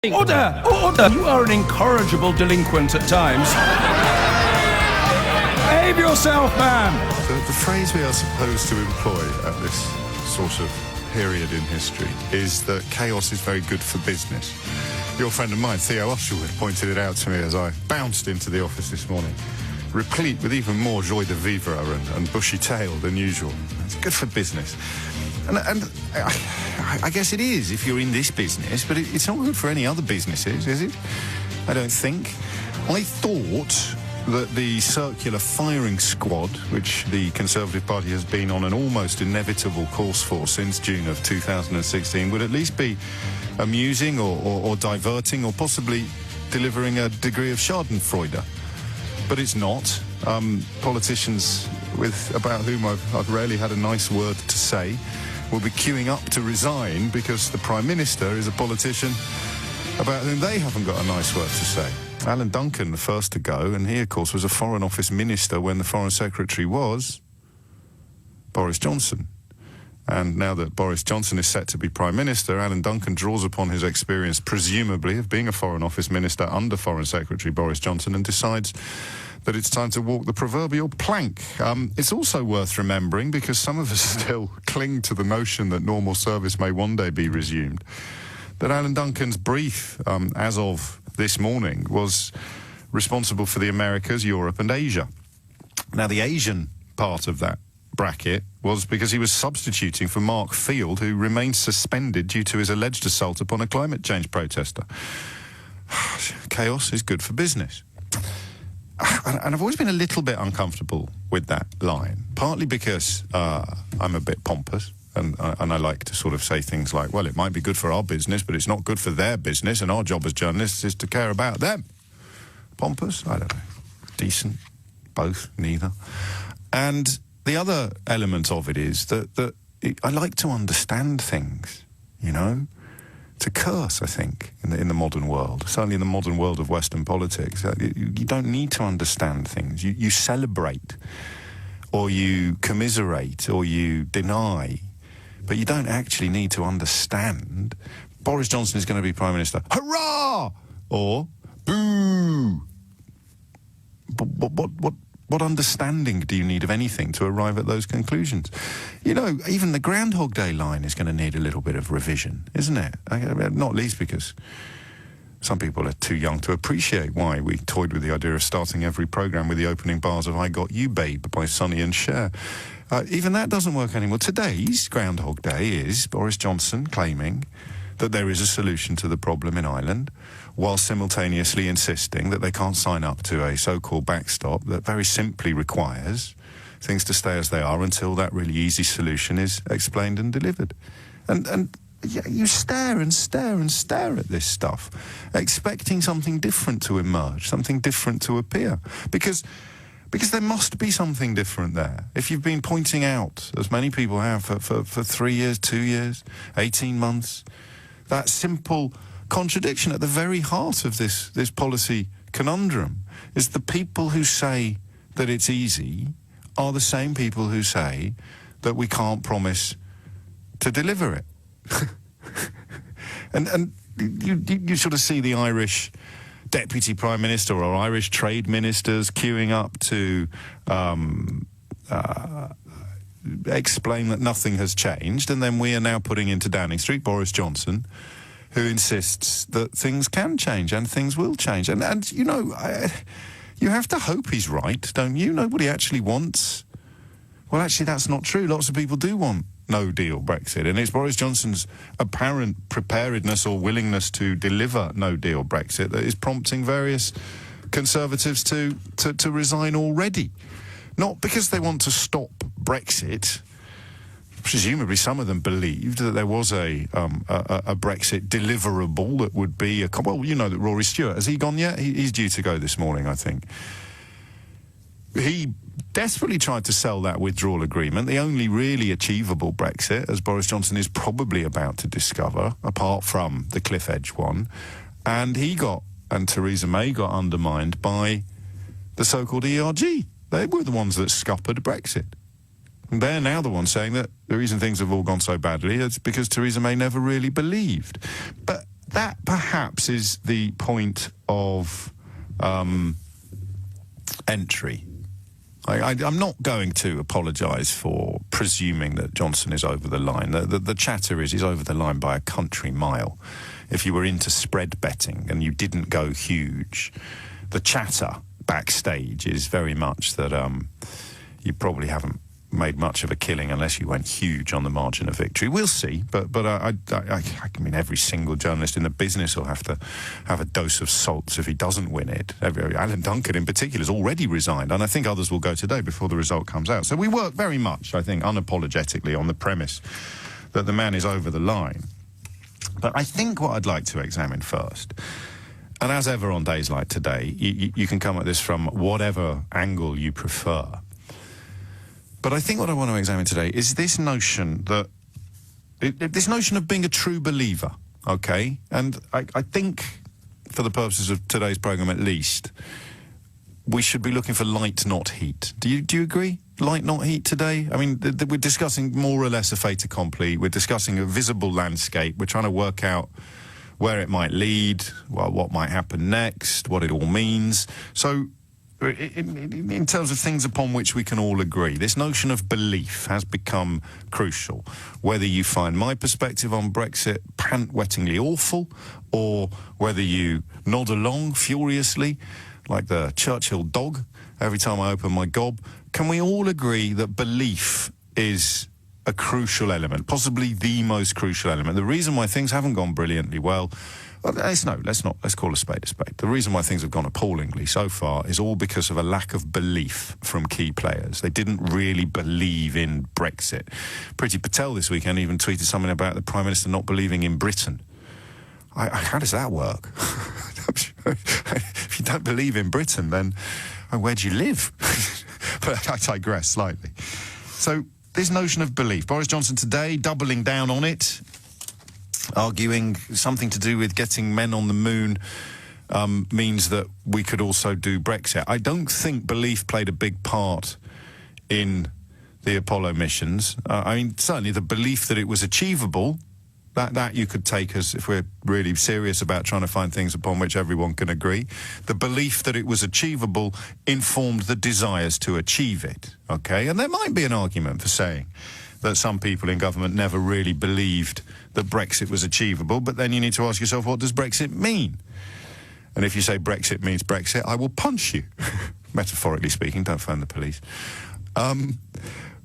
Order! Order! You are an incorrigible delinquent at times. Behave yourself, man! The phrase we are supposed to employ at this sort of period in history is that chaos is very good for business. Your friend of mine, Theo Usherwood, pointed it out to me as I bounced into the office this morning, replete with even more joie de vivre and bushy tail than usual. It's good for business. And I guess it is if you're in this business, but it's not good for any other businesses, is it? I don't think. I thought that the circular firing squad, which the Conservative Party has been on an almost inevitable course for since June of 2016, would at least be amusing or diverting or possibly delivering a degree of schadenfreude. But it's not. Politicians about whom I've rarely had a nice word to say will be queuing up to resign because the Prime Minister is a politician about whom they haven't got a nice word to say. Alan Duncan, the first to go, and he, of course, was a Foreign Office Minister when the Foreign Secretary was Boris Johnson. And now that Boris Johnson is set to be Prime Minister, Alan Duncan draws upon his experience, presumably, of being a Foreign Office Minister under Foreign Secretary Boris Johnson and decides that it's time to walk the proverbial plank. It's also worth remembering, because some of us still cling to the notion that normal service may one day be resumed, that Alan Duncan's brief, as of this morning, was responsible for the Americas, Europe and Asia. Now, the Asian part of that bracket was because he was substituting for Mark Field, who remains suspended due to his alleged assault upon a climate change protester. Chaos is good for business. And I've always been a little bit uncomfortable with that line, partly because I'm a bit pompous and I like to sort of say things like, well, it might be good for our business, but it's not good for their business, and our job as journalists is to care about them. Pompous? I don't know. Decent? Both? Neither. And the other element of it is that I like to understand things, you know? It's a curse, I think, in the modern world, certainly in the modern world of Western politics. You don't need to understand things. You celebrate, or you commiserate, or you deny, but you don't actually need to understand. Boris Johnson is going to be Prime Minister. Hurrah! Or boo! What understanding do you need of anything to arrive at those conclusions? You know, even the Groundhog Day line is going to need a little bit of revision, isn't it? Not least because some people are too young to appreciate why we toyed with the idea of starting every programme with the opening bars of I Got You, Babe by Sonny and Cher. Even that doesn't work anymore. Today's Groundhog Day is Boris Johnson claiming that there is a solution to the problem in Ireland, while simultaneously insisting that they can't sign up to a so-called backstop that very simply requires things to stay as they are until that really easy solution is explained and delivered. And you stare and stare and stare at this stuff, expecting something different to emerge, something different to appear. Because there must be something different there. If you've been pointing out, as many people have, for 3 years, 2 years, 18 months, that simple contradiction at the very heart of this policy conundrum is the people who say that it's easy are the same people who say that we can't promise to deliver it. and you sort of see the Irish Deputy Prime Minister or Irish trade ministers queuing up to explain that nothing has changed, and then we are now putting into Downing Street Boris Johnson, who insists that things can change and things will change. And you know, you have to hope he's right, don't you? Nobody actually wants... Well, actually, that's not true. Lots of people do want no-deal Brexit, and it's Boris Johnson's apparent preparedness or willingness to deliver no-deal Brexit that is prompting various Conservatives to resign already. Not because they want to stop Brexit. Presumably some of them believed that there was a Brexit deliverable that would be well, you know that Rory Stewart, has he gone yet? He's due to go this morning, I think. He desperately tried to sell that withdrawal agreement, the only really achievable Brexit, as Boris Johnson is probably about to discover, apart from the cliff edge one, and Theresa May got undermined by the so-called ERG. They were the ones that scuppered Brexit. They're now the ones saying that the reason things have all gone so badly is because Theresa May never really believed. But that perhaps is the point of entry. I'm not going to apologise for presuming that Johnson is over the line. The chatter is he's over the line by a country mile. If you were into spread betting and you didn't go huge, the chatter backstage is very much that you probably haven't made much of a killing unless you went huge on the margin of victory. We'll see, but I mean, every single journalist in the business will have to have a dose of salts if he doesn't win it. Alan Duncan in particular has already resigned, and I think others will go today before the result comes out. So we work very much, I think, unapologetically on the premise that the man is over the line. But I think what I'd like to examine first, and as ever on days like today, you can come at this from whatever angle you prefer. But I think what I want to examine today is this notion that this notion of being a true believer, okay? And I think, for the purposes of today's programme at least, we should be looking for light, not heat. Do you agree? Light, not heat today? I mean, we're discussing more or less a fait accompli. We're discussing a visible landscape. We're trying to work out where it might lead, what might happen next, what it all means. So, in terms of things upon which we can all agree, this notion of belief has become crucial. Whether you find my perspective on Brexit pant-wettingly awful, or whether you nod along furiously, like the Churchill dog, every time I open my gob, can we all agree that belief is a crucial element, possibly the most crucial element? The reason why things haven't gone brilliantly well, let's call a spade a spade. The reason why things have gone appallingly so far is all because of a lack of belief from key players. They didn't really believe in Brexit. Priti Patel this weekend even tweeted something about the Prime Minister not believing in Britain. How does that work? If you don't believe in Britain, then where do you live? But I digress slightly. So this notion of belief, Boris Johnson today doubling down on it, arguing something to do with getting men on the moon means that we could also do Brexit. I don't think belief played a big part in the Apollo missions. I mean, certainly the belief that it was achievable, that you could take as, if we're really serious about trying to find things upon which everyone can agree, the belief that it was achievable informed the desires to achieve it, okay? And there might be an argument for saying that some people in government never really believed that Brexit was achievable, but then you need to ask yourself, what does Brexit mean? And if you say Brexit means Brexit, I will punch you. Metaphorically speaking, don't phone the police.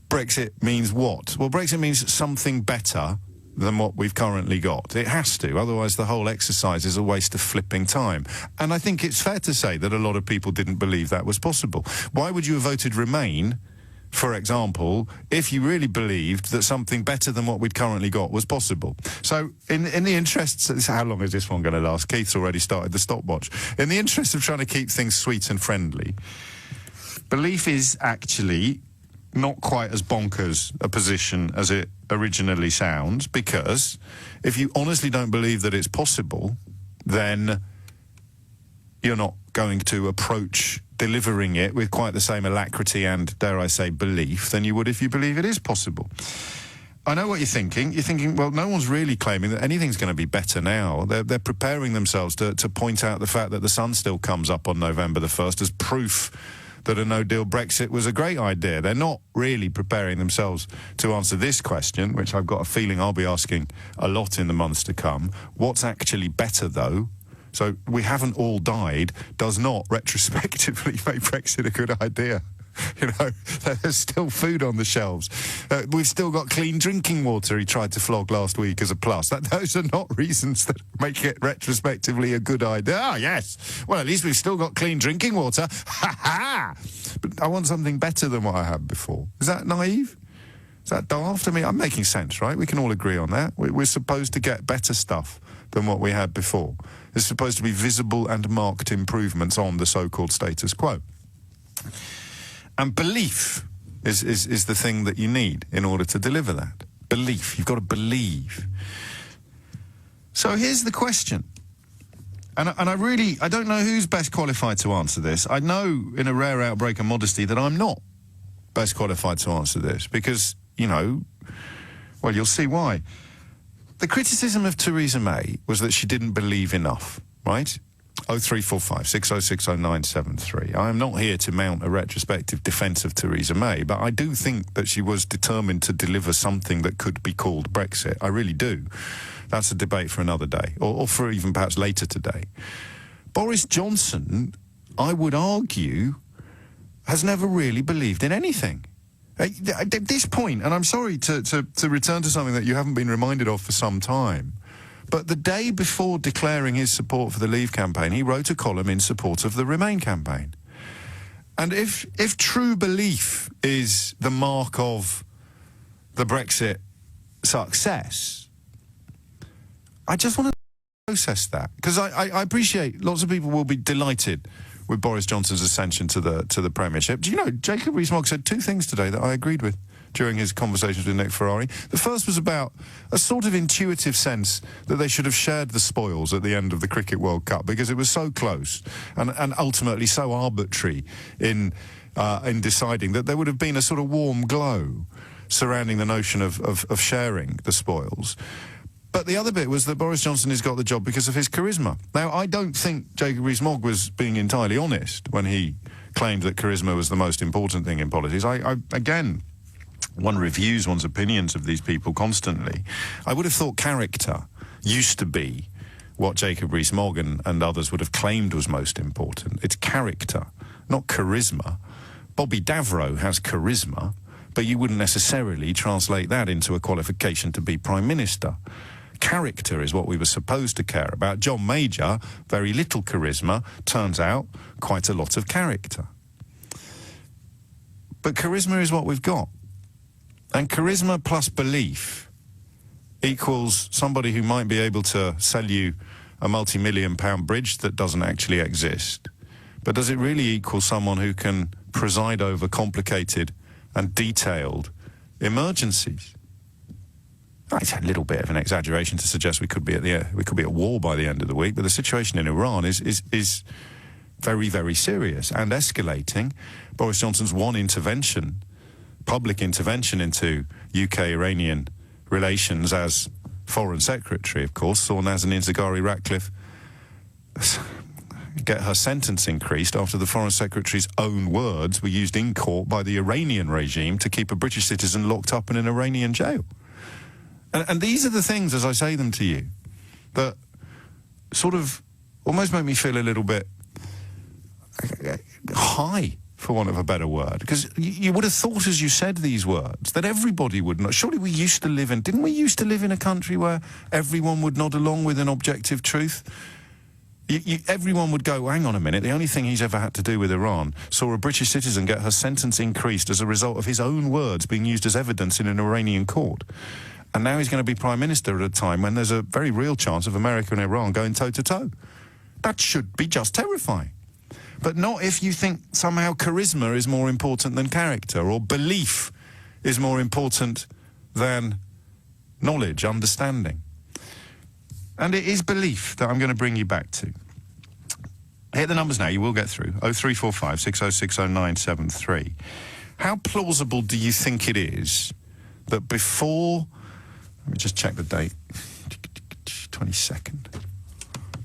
Brexit means what? Well, Brexit means something better than what we've currently got. It has to, otherwise the whole exercise is a waste of flipping time. And I think it's fair to say that a lot of people didn't believe that was possible. Why would you have voted Remain, for example, if you really believed that something better than what we'd currently got was possible? So, in the interests... How long is this one going to last? Keith's already started the stopwatch. In the interest of trying to keep things sweet and friendly, belief is actually not quite as bonkers a position as it originally sounds, because if you honestly don't believe that it's possible, then you're not going to approach delivering it with quite the same alacrity and, dare I say, belief than you would if you believe it is possible. I know what you're thinking. You're thinking, well, no one's really claiming that anything's going to be better now. They're preparing themselves to point out the fact that the sun still comes up on November the 1st as proof that a no-deal Brexit was a great idea. They're not really preparing themselves to answer this question, which I've got a feeling I'll be asking a lot in the months to come. What's actually better, though? So we haven't all died does not retrospectively make Brexit a good idea. You know, there's still food on the shelves. We've still got clean drinking water he tried to flog last week as a plus. Those are not reasons that make it retrospectively a good idea. Ah, yes. Well, at least we've still got clean drinking water. Ha ha! But I want something better than what I had before. Is that naive? Is that daft? I mean, I'm making sense, right? We can all agree on that. We're supposed to get better stuff than what we had before. There's supposed to be visible and marked improvements on the so-called status quo. And belief is the thing that you need in order to deliver that. Belief. You've got to believe. So here's the question. And I don't know who's best qualified to answer this. I know, in a rare outbreak of modesty, that I'm not best qualified to answer this because, you know, well, you'll see why. The criticism of Theresa May was that she didn't believe enough, right? 0345 6060 973. I am not here to mount a retrospective defence of Theresa May, but I do think that she was determined to deliver something that could be called Brexit. I really do. That's a debate for another day, or for even perhaps later today. Boris Johnson, I would argue, has never really believed in anything. At this point, and I'm sorry to return to something that you haven't been reminded of for some time, but the day before declaring his support for the Leave campaign, he wrote a column in support of the Remain campaign. And if true belief is the mark of the Brexit success, I just want to process that, because I appreciate lots of people will be delighted with Boris Johnson's ascension to the Premiership. Do you know, Jacob Rees-Mogg said two things today that I agreed with during his conversations with Nick Ferrari. The first was about a sort of intuitive sense that they should have shared the spoils at the end of the Cricket World Cup, because it was so close and ultimately so arbitrary in deciding that there would have been a sort of warm glow surrounding the notion of sharing the spoils. But the other bit was that Boris Johnson has got the job because of his charisma. Now, I don't think Jacob Rees-Mogg was being entirely honest when he claimed that charisma was the most important thing in politics. Again, one reviews one's opinions of these people constantly. I would have thought character used to be what Jacob Rees-Mogg and others would have claimed was most important. It's character, not charisma. Bobby Davro has charisma, but you wouldn't necessarily translate that into a qualification to be Prime Minister. Character is what we were supposed to care about. John Major, very little charisma, turns out quite a lot of character. But charisma is what we've got. And charisma plus belief equals somebody who might be able to sell you a multi-million-pound bridge that doesn't actually exist. But does it really equal someone who can preside over complicated and detailed emergencies? It's a little bit of an exaggeration to suggest we could be at war by the end of the week, but the situation in Iran is very, very serious and escalating. Boris Johnson's one intervention, public intervention into UK-Iranian relations as Foreign Secretary, of course, saw Nazanin Zaghari-Ratcliffe get her sentence increased after the Foreign Secretary's own words were used in court by the Iranian regime to keep a British citizen locked up in an Iranian jail. And these are the things, as I say them to you, that sort of almost make me feel a little bit high, for want of a better word. Because you would have thought, as you said these words, that everybody would not. Surely we used to live in... Didn't we used to live in a country where everyone would nod along with an objective truth? Everyone would go, hang on a minute, the only thing he's ever had to do with Iran saw a British citizen get her sentence increased as a result of his own words being used as evidence in an Iranian court. And now he's going to be Prime Minister at a time when there's a very real chance of America and Iran going toe-to-toe. That should be just terrifying. But not if you think somehow charisma is more important than character, or belief is more important than knowledge, understanding. And it is belief that I'm going to bring you back to. Hit the numbers now, you will get through. 0345 6060 973. How plausible do you think it is that before... Let me just check the date. 22nd.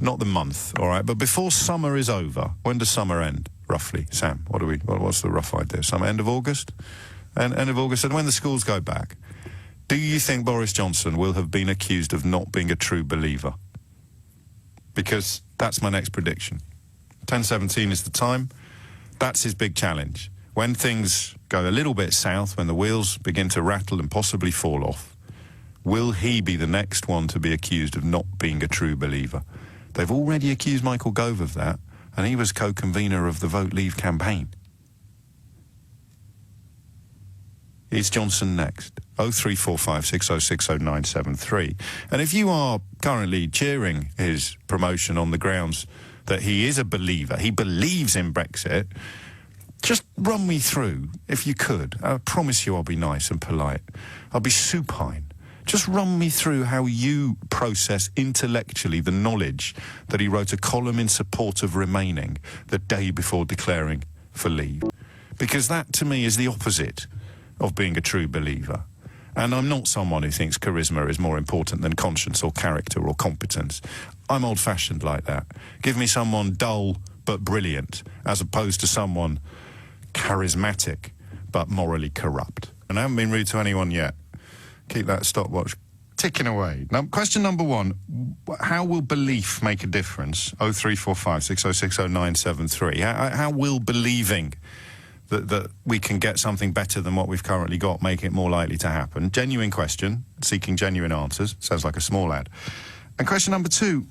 Not the month, all right? But before summer is over, when does summer end, roughly? Sam, what's the rough idea? Summer, end of August? End of August, and when the schools go back, do you think Boris Johnson will have been accused of not being a true believer? Because that's my next prediction. 10:17 is the time. That's his big challenge. When things go a little bit south, when the wheels begin to rattle and possibly fall off, will he be the next one to be accused of not being a true believer? They've already accused Michael Gove of that, and he was co-convener of the Vote Leave campaign. Is Johnson next? 0345 6060 973. And if you are currently cheering his promotion on the grounds that he is a believer, he believes in Brexit, just run me through, if you could. I promise you I'll be nice and polite. I'll be supine. Just run me through how you process intellectually the knowledge that he wrote a column in support of remaining the day before declaring for leave. Because that, to me, is the opposite of being a true believer. And I'm not someone who thinks charisma is more important than conscience or character or competence. I'm old-fashioned like that. Give me someone dull but brilliant, as opposed to someone charismatic but morally corrupt. And I haven't been rude to anyone yet. Keep that stopwatch ticking away. Now, question number one, how will belief make a difference? 0345 6060 973. How will believing that we can get something better than what we've currently got make it more likely to happen? Genuine question, seeking genuine answers. Sounds like a small ad. And question number two,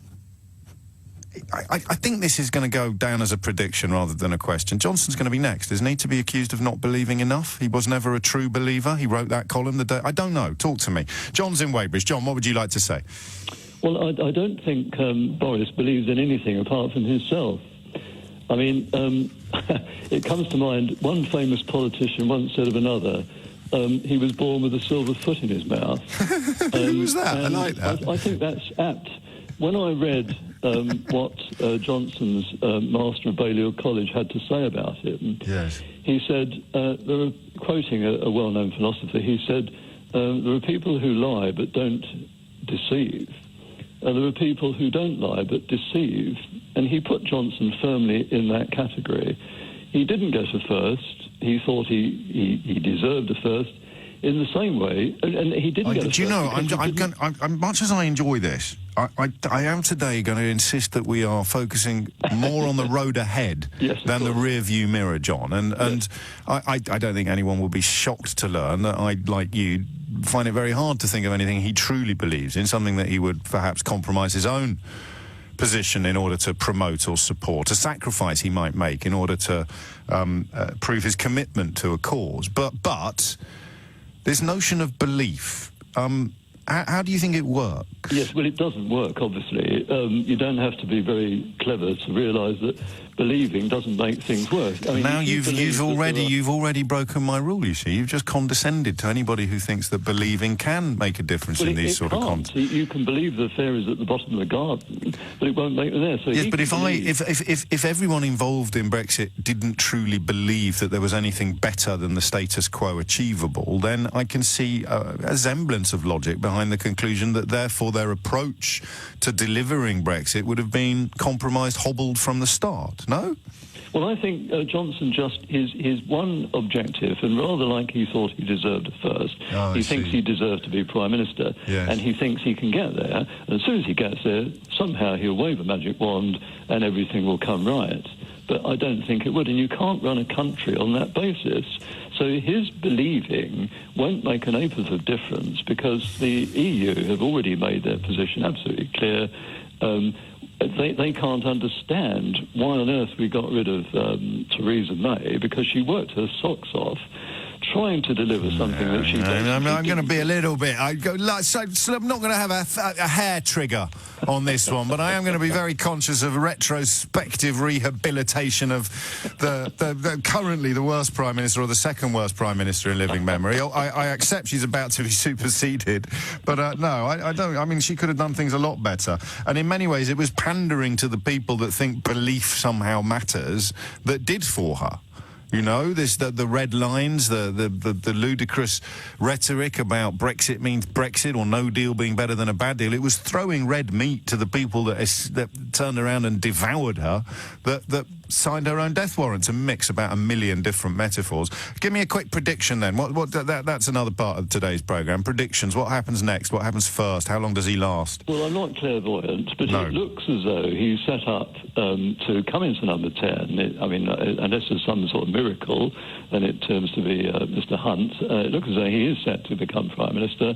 I think this is going to go down as a prediction rather than a question. Johnson's going to be next, isn't he, to be accused of not believing enough? He was never a true believer. He wrote that column the day... I don't know. Talk to me. John's in Weybridge. John, what would you like to say? Well, I don't think Boris believes in anything apart from himself. I mean, it comes to mind, one famous politician once said of another, he was born with a silver foot in his mouth. Who was that? I like that. I think that's apt. When I read what Johnson's Master of Balliol College had to say about him, yes. He said, quoting a well-known philosopher, he said, there are people who lie but don't deceive. There are people who don't lie but deceive. And he put Johnson firmly in that category. He didn't get a first. He thought he deserved a first in the same way. And he didn't get a first. Do you know, much as I enjoy this, I am today going to insist that we are focusing more on the road ahead than the rear view mirror, John. And I don't think anyone will be shocked to learn that I, like you, find it very hard to think of anything he truly believes in, something that he would perhaps compromise his own position in order to promote or support, a sacrifice he might make in order to prove his commitment to a cause. But this notion of belief, how do you think it works? Yes, well, it doesn't work, obviously. You don't have to be very clever to realise that believing doesn't make things worse. I mean, now you've already broken my rule, you see. You've just condescended to anybody who thinks that believing can make a difference in these sort of contexts. You can believe the fairies at the bottom of the garden, but it won't make them there. So yes, but if everyone involved in Brexit didn't truly believe that there was anything better than the status quo achievable, then I can see a semblance of logic behind the conclusion that therefore their approach to delivering Brexit would have been compromised, hobbled from the start. No? Well, I think Johnson just, his one objective, and rather like he thought he deserved a first, he thinks he deserved to be Prime Minister, and he thinks he can get there. And as soon as he gets there, somehow he'll wave a magic wand and everything will come right. But I don't think it would, and you can't run a country on that basis. So his believing won't make an ape of difference because the EU have already made their position absolutely clear. They can't understand why on earth we got rid of Theresa May, because she worked her socks off trying to deliver something that she I'm going to be a little bit... I'm not going to have a hair trigger on this one, but I am going to be very conscious of retrospective rehabilitation of the currently the worst Prime Minister or the second worst Prime Minister in living memory. I accept she's about to be superseded, but no, I don't. I mean, she could have done things a lot better. And in many ways, it was pandering to the people that think belief somehow matters that did for her. You know, the red lines, the ludicrous rhetoric about Brexit means Brexit or no deal being better than a bad deal. It was throwing red meat to the people that turned around and devoured her, that signed her own death warrant, to mix about 1 million different metaphors. Give me a quick prediction then. That's another part of today's programme. Predictions. What happens next? What happens first? How long does he last? Well, I'm not clairvoyant, but it looks as though he's set up to come into number 10. Unless there's some sort of miracle, then it turns to be Mr. Hunt. It looks as though he is set to become Prime Minister.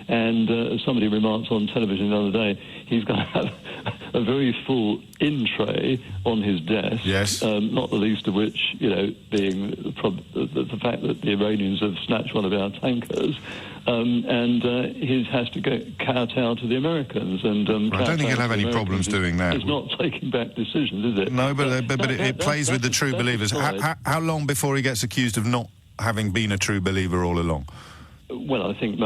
And as somebody remarked on television the other day, he's going to have a very full in-tray on his desk. Yes. Not the least of which, being the fact that the Iranians have snatched one of our tankers. He has to kowtow to the Americans. And I don't think he'll have any problems doing that. It's not taking back decisions, is it? No, but it plays with the true believers. How long before he gets accused of not having been a true believer all along? Well, I think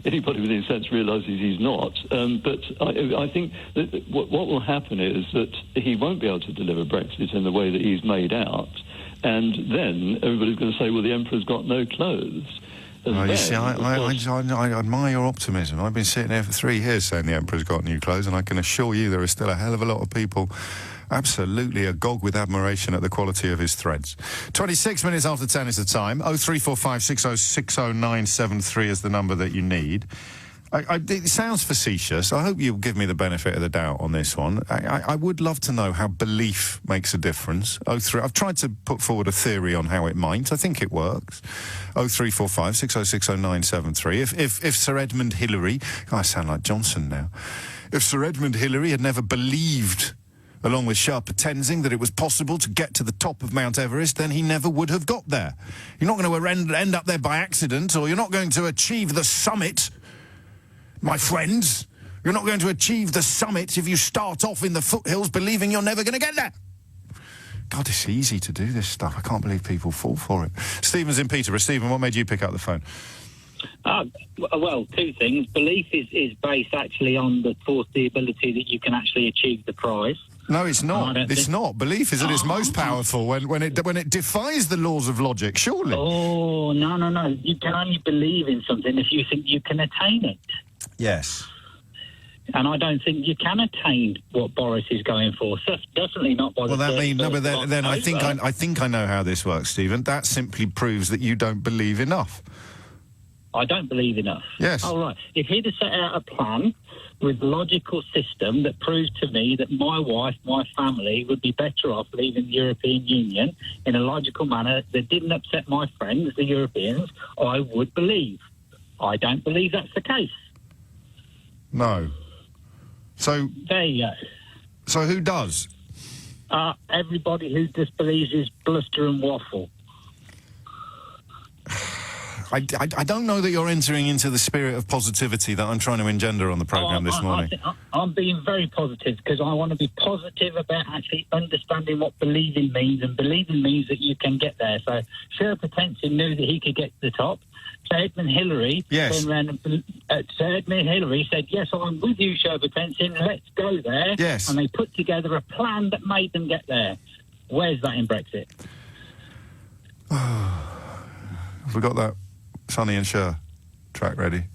anybody with any sense realises he's not. But I think that what will happen is that he won't be able to deliver Brexit in the way that he's made out. And then everybody's going to say, well, the emperor's got no clothes. You see, I admire your optimism. I've been sitting here for 3 years saying the Emperor's got new clothes, and I can assure you there are still a hell of a lot of people absolutely agog with admiration at the quality of his threads. 26 minutes after 10 is the time. 0345 6060973 is the number that you need. It sounds facetious. I hope you'll give me the benefit of the doubt on this one. I would love to know how belief makes a difference. I've tried to put forward a theory on how it might. I think it works. 0345 6060973. If Sir Edmund Hillary... I sound like Johnson now. If Sir Edmund Hillary had never believed, along with Sherpa Tenzing, that it was possible to get to the top of Mount Everest, then he never would have got there. You're not going to end up there by accident, or you're not going to achieve the summit... My friends, you're not going to achieve the summit if you start off in the foothills believing you're never going to get there. God, it's easy to do this stuff. I can't believe people fall for it. Stephen's in Peterborough. Stephen, what made you pick up the phone? Well, two things. Belief is based actually on the foreseeability that you can actually achieve the prize. No, it's not. It's not. Belief is at its most powerful when it defies the laws of logic, surely. Oh, no. You can only believe in something if you think you can attain it. Yes. And I don't think you can attain what Boris is going for. So definitely not by the... Well, then I think I know how this works, Stephen. That simply proves that you don't believe enough. I don't believe enough. Yes. All right. If he'd have set out a plan with a logical system that proved to me that my wife, my family, would be better off leaving the European Union in a logical manner that didn't upset my friends, the Europeans, I would believe. I don't believe that's the case. No. So... There you go. So who does? Everybody who disbelieves is bluster and waffle. I don't know that you're entering into the spirit of positivity that I'm trying to engender on the programme this morning. I'm being very positive because I want to be positive about actually understanding what believing means, and believing means that you can get there. So Sherpa Tenzing knew that he could get to the top. So Edmund Hillary turned around and Edmund Hillary said, yes, I'm with you, Sherpa Tenzing, let's go there. Yes. And they put together a plan that made them get there. Where's that in Brexit? Have we got that Sonny and Cher track ready?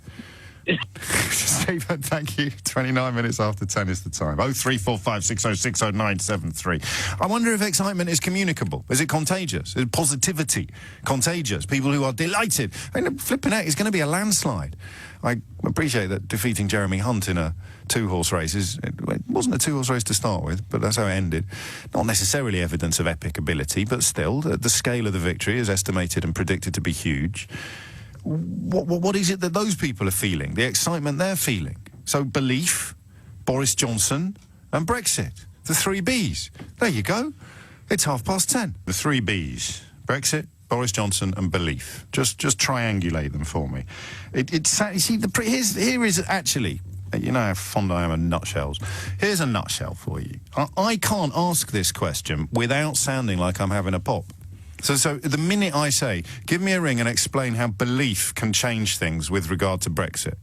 Stephen, thank you. 29 minutes after 10 is the time. 0345 6060973. I wonder if excitement is communicable. Is it contagious? Is positivity contagious? People who are delighted. I mean, flipping out, it's going to be a landslide. I appreciate that defeating Jeremy Hunt in a two-horse race it wasn't a two-horse race to start with, but that's how it ended. Not necessarily evidence of epic ability, but still, the scale of the victory is estimated and predicted to be huge. What is it that those people are feeling? The excitement they're feeling. So belief, Boris Johnson and Brexit. The 3 Bs. There you go. It's 10:30. The 3 Bs. Brexit, Boris Johnson and belief. Just triangulate them for me. You see, here is actually... You know how fond I am of nutshells. Here's a nutshell for you. I can't ask this question without sounding like I'm having a pop. So the minute I say, give me a ring and explain how belief can change things with regard to Brexit,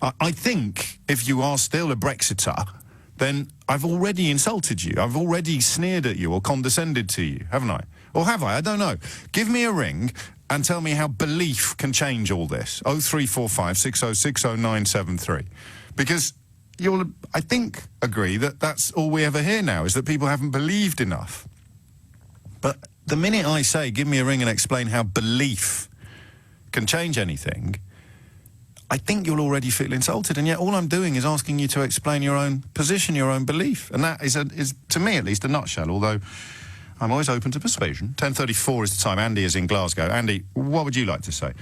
I think if you are still a Brexiter, then I've already insulted you. I've already sneered at you or condescended to you, haven't I? Or have I? I don't know. Give me a ring and tell me how belief can change all this. 0345 6060973. Because you'll, I think, agree that that's all we ever hear now, is that people haven't believed enough. But the minute I say, give me a ring and explain how belief can change anything, I think you'll already feel insulted, and yet all I'm doing is asking you to explain your own position, your own belief. And that is, to me at least, a nutshell, although I'm always open to persuasion. 10:34 is the time. Andy is in Glasgow. Andy, what would you like to say?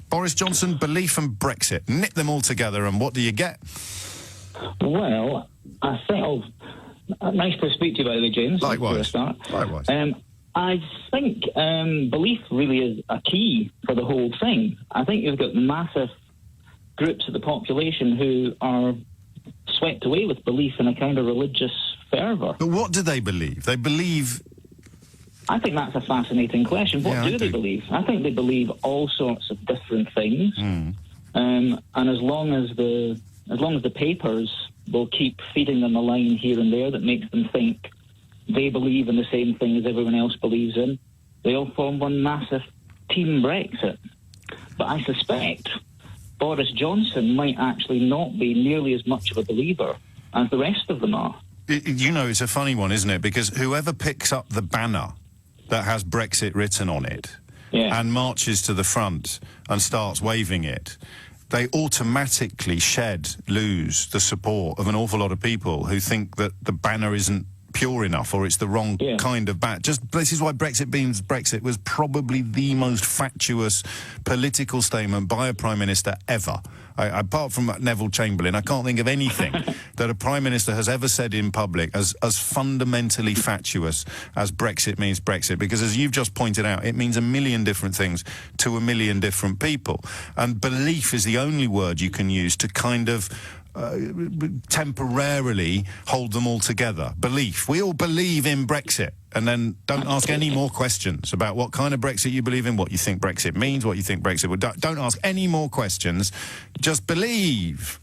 Boris Johnson, belief and Brexit. Knit them all together, and what do you get? Well, I think... nice to speak to you, by the way, James. Likewise. Likewise. I think belief really is a key for the whole thing. I think you've got massive groups of the population who are swept away with belief in a kind of religious fervour. But what do they believe? They believe... I think that's a fascinating question. What do they believe? I think they believe all sorts of different things. And as long as the papers will keep feeding them a line here and there that makes them think they believe in the same thing as everyone else believes in, they'll form one massive Team Brexit. But I suspect Boris Johnson might actually not be nearly as much of a believer as the rest of them are. You know, it's a funny one, isn't it? Because whoever picks up the banner that has Brexit written on it and marches to the front and starts waving it, they automatically lose the support of an awful lot of people who think that the banner isn't pure enough or it's the wrong kind of banner. This is why Brexit means Brexit was probably the most fatuous political statement by a Prime Minister ever. Apart from Neville Chamberlain, I can't think of anything that a Prime Minister has ever said in public as fundamentally fatuous as Brexit means Brexit, because as you've just pointed out, it means a million different things to a million different people. And belief is the only word you can use to kind of temporarily hold them all together. Belief. We all believe in Brexit, and then don't ask any more questions about what kind of Brexit you believe in, what you think Brexit means, what you think Brexit would do. Don't ask any more questions. Just believe.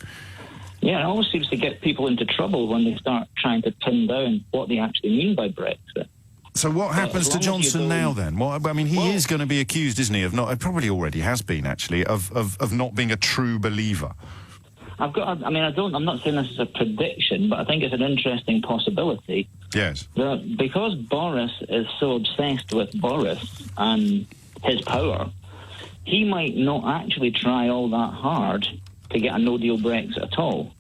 Yeah, it always seems to get people into trouble when they start trying to pin down what they actually mean by Brexit. So what happens to Johnson now, then? He is going to be accused, isn't he, of not... Probably already has been, actually, of not being a true believer. I'm not saying this is a prediction, but I think it's an interesting possibility. Yes. That because Boris is so obsessed with Boris and his power, he might not actually try all that hard to get a no-deal Brexit at all.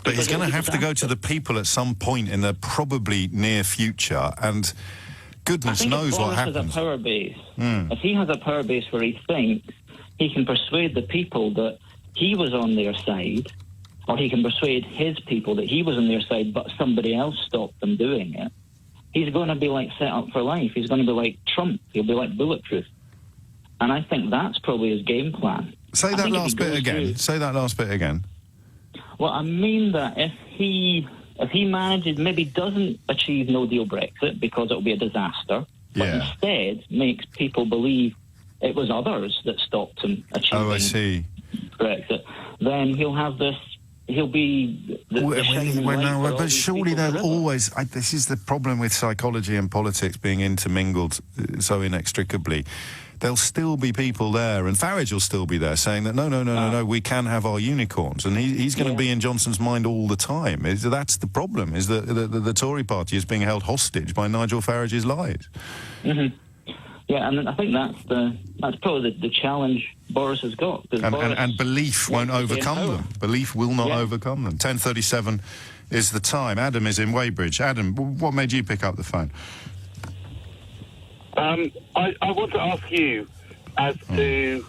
But he's going to have to go to the people at some point in the probably near future, and goodness knows what happens. If Boris has a power base, if he has a power base where he thinks he can persuade the people that he was on their side, or he can persuade his people that he was on their side but somebody else stopped them doing it, he's going to be like set up for life. He's going to be like Trump. He'll be like bulletproof. And I think that's probably his game plan. Say that last bit again. Well, I mean that if he manages, maybe doesn't achieve no-deal Brexit because it'll be a disaster, but instead makes people believe it was others that stopped him achieving Brexit, then he'll have this. He'll be but surely they'll always... this is the problem with psychology and politics being intermingled so inextricably. There'll still be people there, and Farage will still be there, saying that no, we can have our unicorns, and he's going to be in Johnson's mind all the time. That's the problem, is that the Tory party is being held hostage by Nigel Farage's lies. Mm-hmm. Yeah, and I think that's probably the challenge Boris has got. And belief won't overcome them. Belief will not overcome them. 10:37 is the time. Adam is in Weybridge. Adam, what made you pick up the phone? I want to ask you as to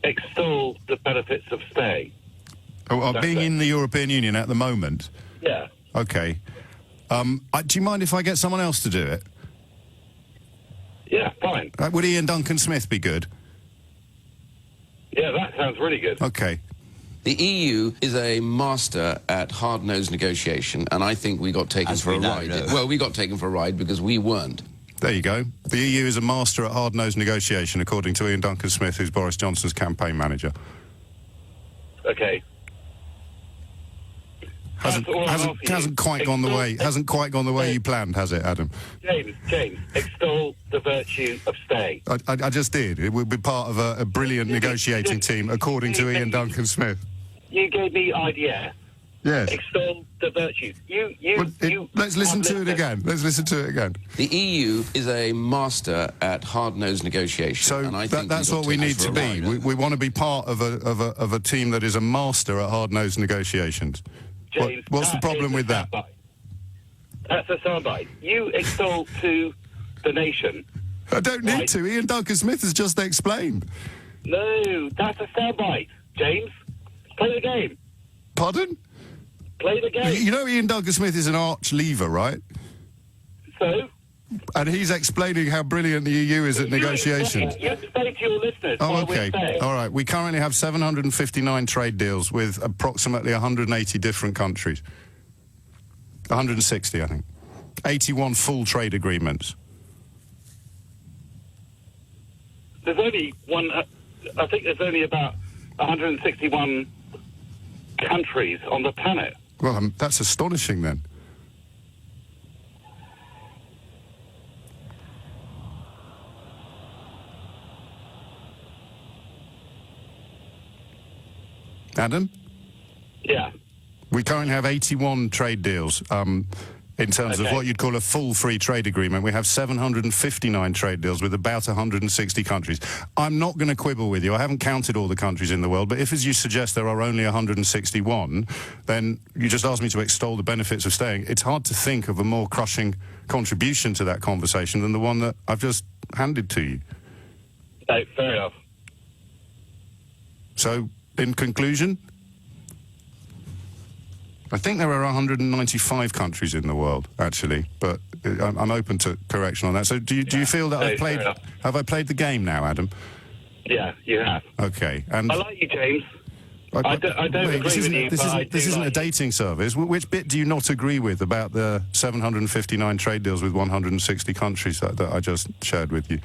extol the benefits of stay. Being in the European Union at the moment? Yeah. Okay. Do you mind if I get someone else to do it? Yeah, fine. Would Ian Duncan Smith be good? Yeah, that sounds really good. Okay. The EU is a master at hard-nosed negotiation, and I think we got taken for a ride. Well, we got taken for a ride because we weren't. There you go. The EU is a master at hard-nosed negotiation, according to Ian Duncan Smith, who's Boris Johnson's campaign manager. Okay. Hasn't quite gone the way you planned, has it, Adam? James, extol the virtue of stay. I just did. It would be part of a brilliant negotiating team, according to Ian Duncan Smith. You gave me idea. Yes. Extol the virtues. Let's listen to it again. The EU is a master at hard-nosed negotiation. So and I think that's what we need to be. We want to be part of a team that is a master at hard-nosed negotiations. James, what's the problem with that? That's a soundbite. You extol to the nation. I don't need to. Ian Duncan Smith has just explained. No, that's a soundbite. James, play the game. Pardon? Play the game. You know Ian Duncan Smith is an arch leaver, right? So? And he's explaining how brilliant the EU is at negotiations. You explain to your listeners. Oh, okay. All right. We currently have 759 trade deals with approximately 180 different countries. 160, I think. 81 full trade agreements. There's only one... I think there's only about 161 countries on the planet. Well, that's astonishing, then. Adam? Yeah. We currently have 81 trade deals. In terms of what you'd call a full free trade agreement, we have 759 trade deals with about 160 countries. I'm not going to quibble with you. I haven't counted all the countries in the world, but if, as you suggest, there are only 161, then you just asked me to extol the benefits of staying. It's hard to think of a more crushing contribution to that conversation than the one that I've just handed to you. No, fair enough. So, in conclusion, I think there are 195 countries in the world, actually, but I'm open to correction on that. So do you feel that have I played the game now, Adam? Yeah, you have. Okay. And I like you, James. I don't agree with you, this isn't a dating service. Which bit do you not agree with about the 759 trade deals with 160 countries that I just shared with you?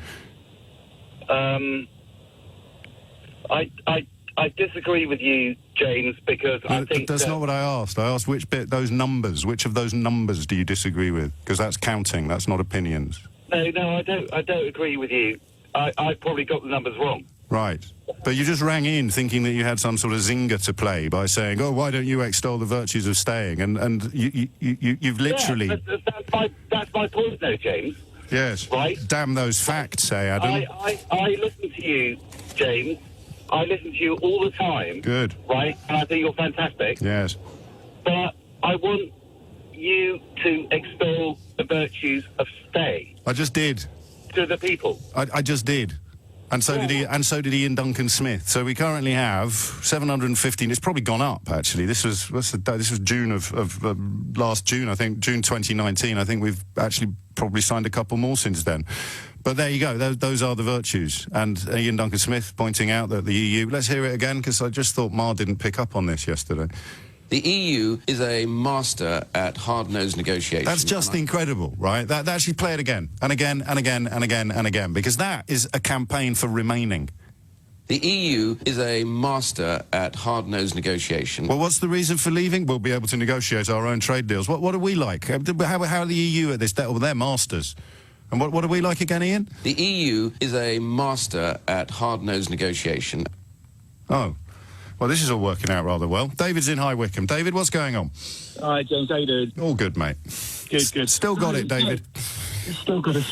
I disagree with you, James, because I think that's not what I asked. I asked which bit, which of those numbers do you disagree with? Because that's counting, that's not opinions. No, I don't agree with you. I probably got the numbers wrong. Right. But you just rang in thinking that you had some sort of zinger to play by saying, oh, why don't you extol the virtues of staying? And you've literally... Yeah, that's my point, though, James. Yes. Right? Damn those facts, Adam. I listen to you, James. I listen to you all the time. Good. Right? And I think you're fantastic. Yes. But I want you to extol the virtues of stay. I just did. To the people. I just did. And so did he, and so did Ian Duncan Smith. So we currently have 715. It's probably gone up, actually. This was This was June of last June, I think, June 2019. I think we've actually probably signed a couple more since then. But there you go. Those are the virtues. And Ian Duncan Smith pointing out that the EU... Let's hear it again, because I just thought Ma didn't pick up on this yesterday. The EU is a master at hard-nosed negotiation. That's just incredible, right? That actually play it again, and again, and again, and again, and again, because that is a campaign for remaining. The EU is a master at hard-nosed negotiation. Well, what's the reason for leaving? We'll be able to negotiate our own trade deals. What are we like? How are the EU at this? Well, they're masters. And what are we like again, Ian? The EU is a master at hard-nosed negotiation. Oh. Well, this is all working out rather well. David's in High Wycombe. David, what's going on? Hi, James. How you doing? All good, mate. Good. Still got it, David. Still got it.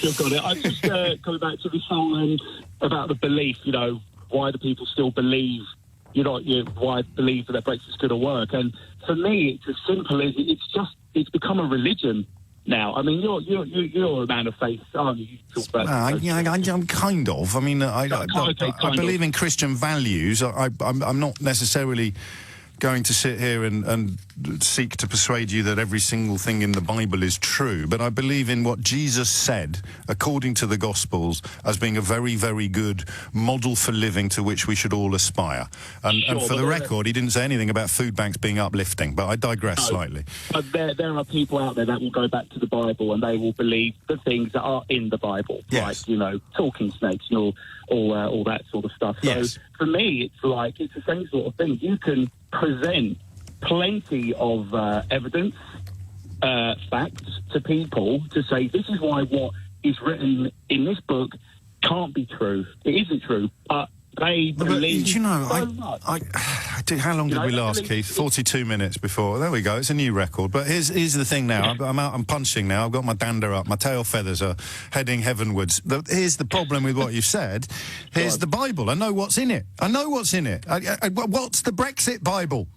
I'm just coming back to this whole about the belief, why do people still believe, why believe that Brexit's going to work? And for me, it's as simple as it's become a religion now. I mean, you're a man of faith, aren't you? I'm kind of. I mean, I believe in Christian values. I'm not necessarily going to sit here and seek to persuade you that every single thing in the Bible is true, but I believe in what Jesus said, according to the Gospels, as being a very, very good model for living to which we should all aspire. And for the record, he didn't say anything about food banks being uplifting, but I digress slightly. But there are people out there that will go back to the Bible and they will believe the things that are in the Bible, yes. Like, talking snakes and all that sort of stuff. Yes. So for me, it's the same sort of thing. You can present plenty of evidence, facts to people to say this is why what is written in this book can't be true. It isn't true, but they believe so much. How long did we last, Keith? 42 minutes before. There we go. It's a new record. But here's the thing now. I'm punching now. I've got my dander up. My tail feathers are heading heavenwards. Here's the problem with what you've said. Here's the Bible. I know what's in it. What's the Brexit Bible?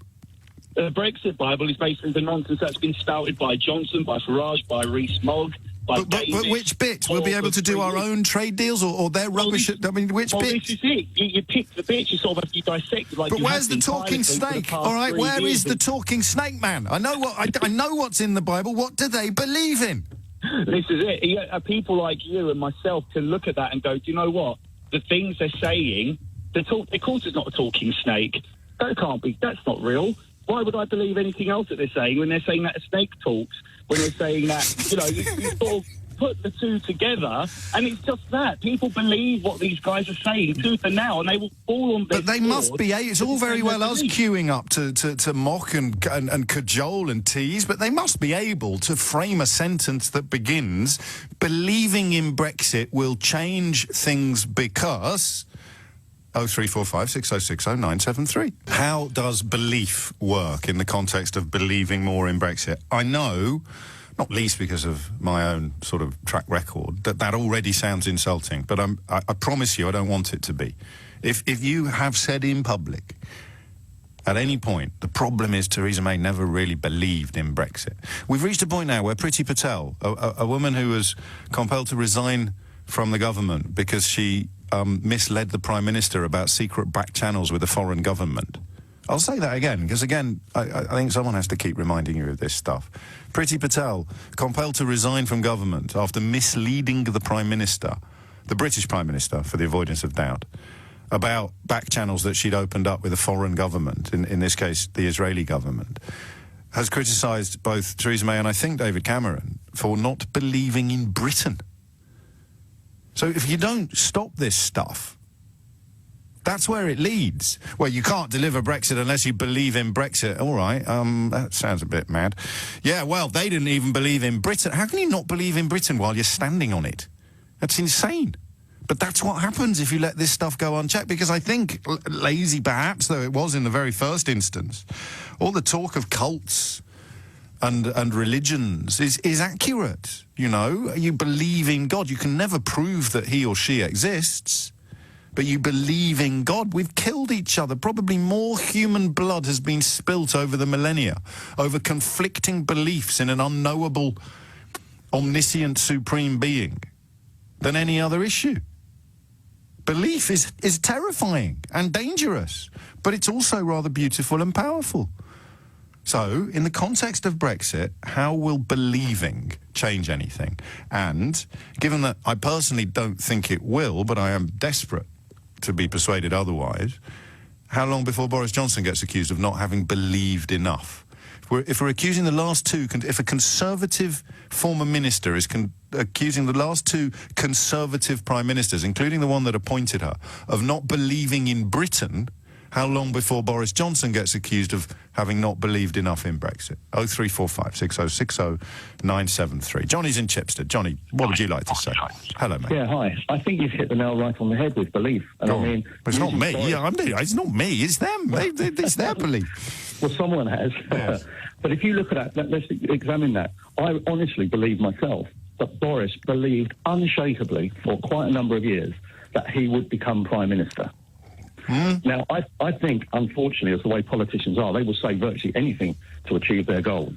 The Brexit Bible is basically the nonsense that's been spouted by Johnson, by Farage, by Rees-Mogg. But which bit? We'll be able to do our own trade deals or their rubbish? I mean, which bit? This is it. You pick the bit, you sort of dissect it. Like, but where's the talking snake? All right, where is the talking snake man? I know what's in the Bible. What do they believe in? This is it. People like you and myself can look at that and go, do you know what? The things they're saying, of course it's not a talking snake. That can't be. That's not real. Why would I believe anything else that they're saying when they're saying that a snake talks? When they're saying that, you sort of put the two together, and it's just that. People believe what these guys are saying, tooth and nail, and they will fall on their But they must be. It's all very well us queuing up to mock and cajole and tease, but they must be able to frame a sentence that begins, believing in Brexit will change things because... 0345 6060 973. How does belief work in the context of believing more in Brexit? I know, not least because of my own sort of track record, that already sounds insulting, but I promise you I don't want it to be. If you have said in public at any point, the problem is Theresa May never really believed in Brexit. We've reached a point now where Priti Patel, a woman who was compelled to resign from the government because she misled the Prime Minister about secret back channels with a foreign government. I'll say that again, because again, I think someone has to keep reminding you of this stuff. Priti Patel, compelled to resign from government after misleading the Prime Minister, the British Prime Minister, for the avoidance of doubt, about back channels that she'd opened up with a foreign government, in this case, the Israeli government, has criticised both Theresa May and I think David Cameron for not believing in Britain. So if you don't stop this stuff, that's where it leads. Well, you can't deliver Brexit unless you believe in Brexit. All right, that sounds a bit mad. Yeah, well, they didn't even believe in Britain. How can you not believe in Britain while you're standing on it? That's insane. But that's what happens if you let this stuff go unchecked, because I think, lazy perhaps, though it was in the very first instance, all the talk of cults and religions is accurate, you know? You believe in God. You can never prove that he or she exists, but you believe in God. We've killed each other. Probably more human blood has been spilt over the millennia, over conflicting beliefs in an unknowable, omniscient, supreme being than any other issue. Belief is terrifying and dangerous, but it's also rather beautiful and powerful. So, in the context of Brexit, how will believing change anything? And, given that I personally don't think it will, but I am desperate to be persuaded otherwise, how long before Boris Johnson gets accused of not having believed enough? If we're accusing the last two, if a Conservative former minister is accusing the last two Conservative prime ministers, including the one that appointed her, of not believing in Britain, how long before Boris Johnson gets accused of having not believed enough in Brexit? 0345 6060 973. Johnny's in Chipstead. Johnny, what would you like to say? Hello, mate. Yeah, hi. I think you've hit the nail right on the head with belief. And I mean, but it's not me. Yeah, it's not me. It's them. It's their belief. Well, someone has. Yes. But if you look at that, let's examine that. I honestly believe myself that Boris believed unshakably for quite a number of years that he would become Prime Minister. Now, I think, unfortunately, as the way politicians are, they will say virtually anything to achieve their goals.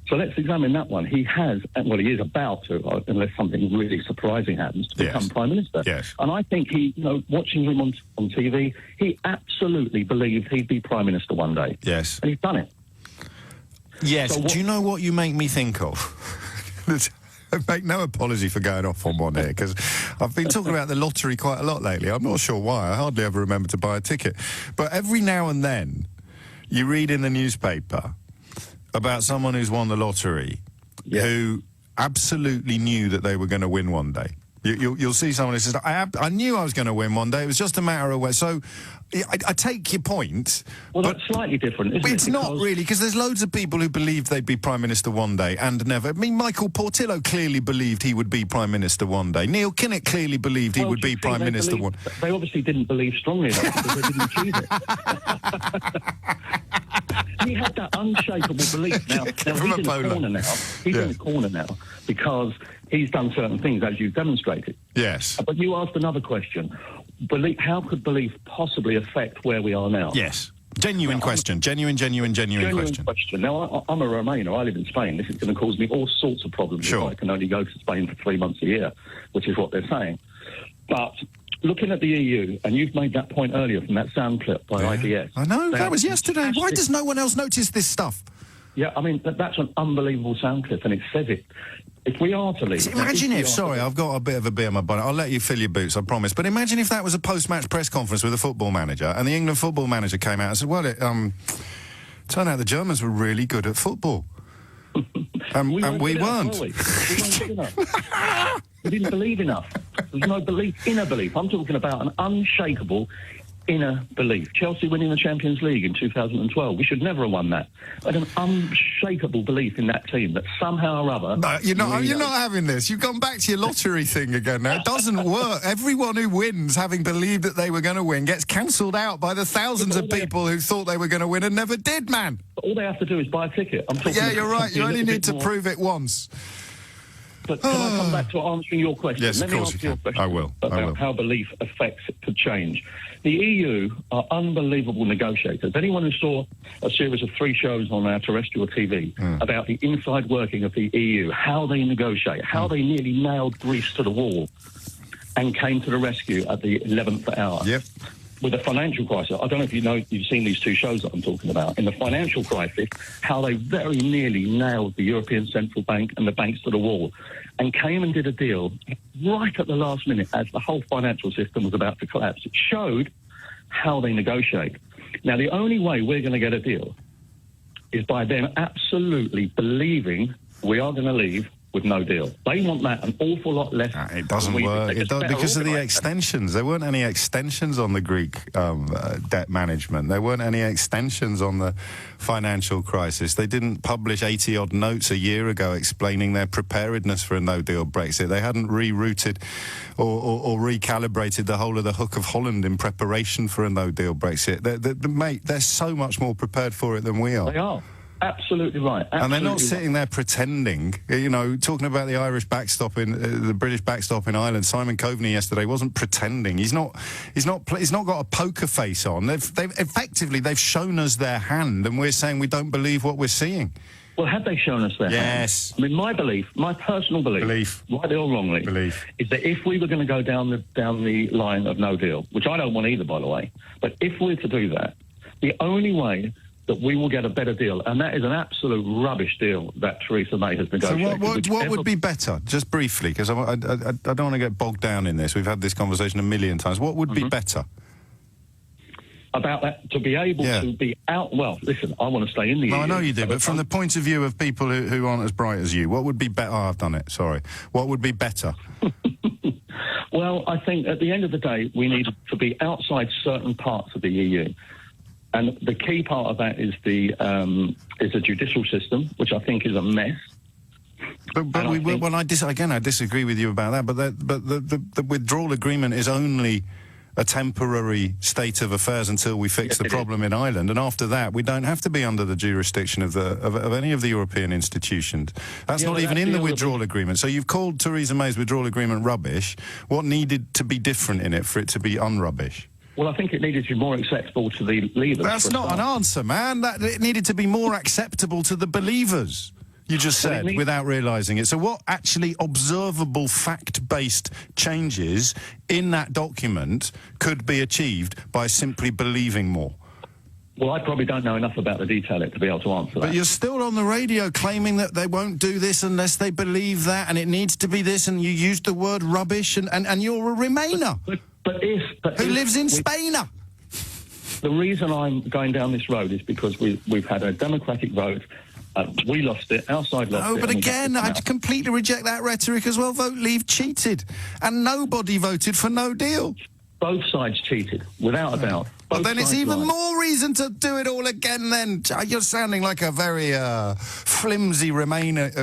So let's examine that one. He is about to, unless something really surprising happens, to become Prime Minister. Yes. And I think watching him on TV, he absolutely believed he'd be Prime Minister one day. Yes. And he's done it. Yes. Do you know what you make me think of? I make no apology for going off on one here, because I've been talking about the lottery quite a lot lately. I'm not sure why. I hardly ever remember to buy a ticket. But every now and then, you read in the newspaper about someone who's won the lottery who absolutely knew that they were going to win one day. You'll see someone who says, I knew I was going to win one day. It was just a matter of where. So I take your point. Well, that's slightly different, isn't it? It's not really, because there's loads of people who believed they'd be Prime Minister one day and never. I mean, Michael Portillo clearly believed he would be Prime Minister one day. Neil Kinnock clearly believed he would be Prime Minister one day. They obviously didn't believe strongly enough because they didn't achieve it. He had that unshakable belief. Now he's in a corner now. He's in a corner now because he's done certain things, as you've demonstrated. Yes. But you asked another question. How could belief possibly affect where we are now? Yes. Genuine question. Genuine question. Now, I'm a Remainer. I live in Spain. This is going to cause me all sorts of problems. Sure. I can only go to Spain for 3 months a year, which is what they're saying. But looking at the EU, and you've made that point earlier from that sound clip by IDS. I know, that was yesterday. Why does no one else notice this stuff? Yeah, I mean, that's an unbelievable sound clip, and it says it. If we are to leave... Imagine sorry, I've got a bit of a bee in my bonnet. I'll let you fill your boots, I promise. But imagine if that was a post-match press conference with a football manager, and the England football manager came out and said, well, it turned out the Germans were really good at football. And we weren't. We weren't good enough. We didn't believe enough. There's no belief, inner belief. I'm talking about an unshakable, inner belief. Chelsea winning the Champions League in 2012. We should never have won that. I had an unshakable belief in that team that somehow or other... No, you're not having this. You've gone back to your lottery thing again now. It doesn't work. Everyone who wins, having believed that they were going to win, gets cancelled out by the thousands of people who thought they were going to win and never did, man. But all they have to do is buy a ticket. Yeah, you're right. You only need to prove it once. But can I come back to answering your question? Yes, Let of course you can. I will. About how belief affects it to change. The EU are unbelievable negotiators. Anyone who saw a series of 3 shows on our terrestrial TV about the inside working of the EU, how they negotiate, how they nearly nailed Greece to the wall and came to the rescue at the 11th hour. Yep. With the financial crisis, I don't know if you've seen these 2 shows that I'm talking about. In the financial crisis, how they very nearly nailed the European Central Bank and the banks to the wall and came and did a deal right at the last minute as the whole financial system was about to collapse. It showed how they negotiate. Now, the only way we're going to get a deal is by them absolutely believing we are going to leave with no deal. They want that an awful lot less. It doesn't work. It does, because of the extensions. There weren't any extensions on the Greek debt management. There weren't any extensions on the financial crisis. They didn't publish 80-odd notes a year ago explaining their preparedness for a no-deal Brexit. They hadn't rerouted or recalibrated the whole of the Hook of Holland in preparation for a no-deal Brexit. Mate, they're so much more prepared for it than we are. They are. Absolutely right. Absolutely and they're not sitting there pretending, talking about the Irish backstop the British backstop in Ireland. Simon Coveney yesterday wasn't pretending. He's not got a poker face on. They've shown us their hand, and we're saying we don't believe what we're seeing. Well, have they shown us their hand? Yes. I mean, my belief, my personal belief, rightly or wrongly, is that if we were going to go down the line of no deal, which I don't want either, by the way, but if we're to do that, the only way that we will get a better deal, and that is an absolute rubbish deal that Theresa May has negotiated. So what would be better, just briefly, because I don't want to get bogged down in this. We've had this conversation a million times. What would be better? About that, to be able to be out... Well, listen, I want to stay in the EU. No, I know you do, but from the point of view of people who aren't as bright as you, what would be better? Oh, I've done it, sorry. What would be better? Well, I think at the end of the day, we need to be outside certain parts of the EU. And the key part of that is the judicial system, which I think is a mess. I disagree with you about that. But the withdrawal agreement is only a temporary state of affairs until we fix the problem in Ireland, and after that, we don't have to be under the jurisdiction of any of the European institutions. That's not even in the withdrawal agreement. So you've called Theresa May's withdrawal agreement rubbish. What needed to be different in it for it to be unrubbish? Well, I think it needed to be more acceptable to the leaders. That's not an answer, man. It needed to be more acceptable to the believers, you just said, without realising it. So what actually observable, fact-based changes in that document could be achieved by simply believing more? Well, I probably don't know enough about the detail to be able to answer that. But you're still on the radio claiming that they won't do this unless they believe that, and it needs to be this, and you used the word rubbish, and you're a Remainer. Who lives in Spain? The reason I'm going down this road is because we've had a democratic vote. We lost it. Our side lost it. No, but again, I completely reject that rhetoric as well. Vote Leave cheated. And nobody voted for no deal. Both sides cheated, without a doubt. Well, then it's even more reason to do it all again then. You're sounding like a very flimsy Remainer.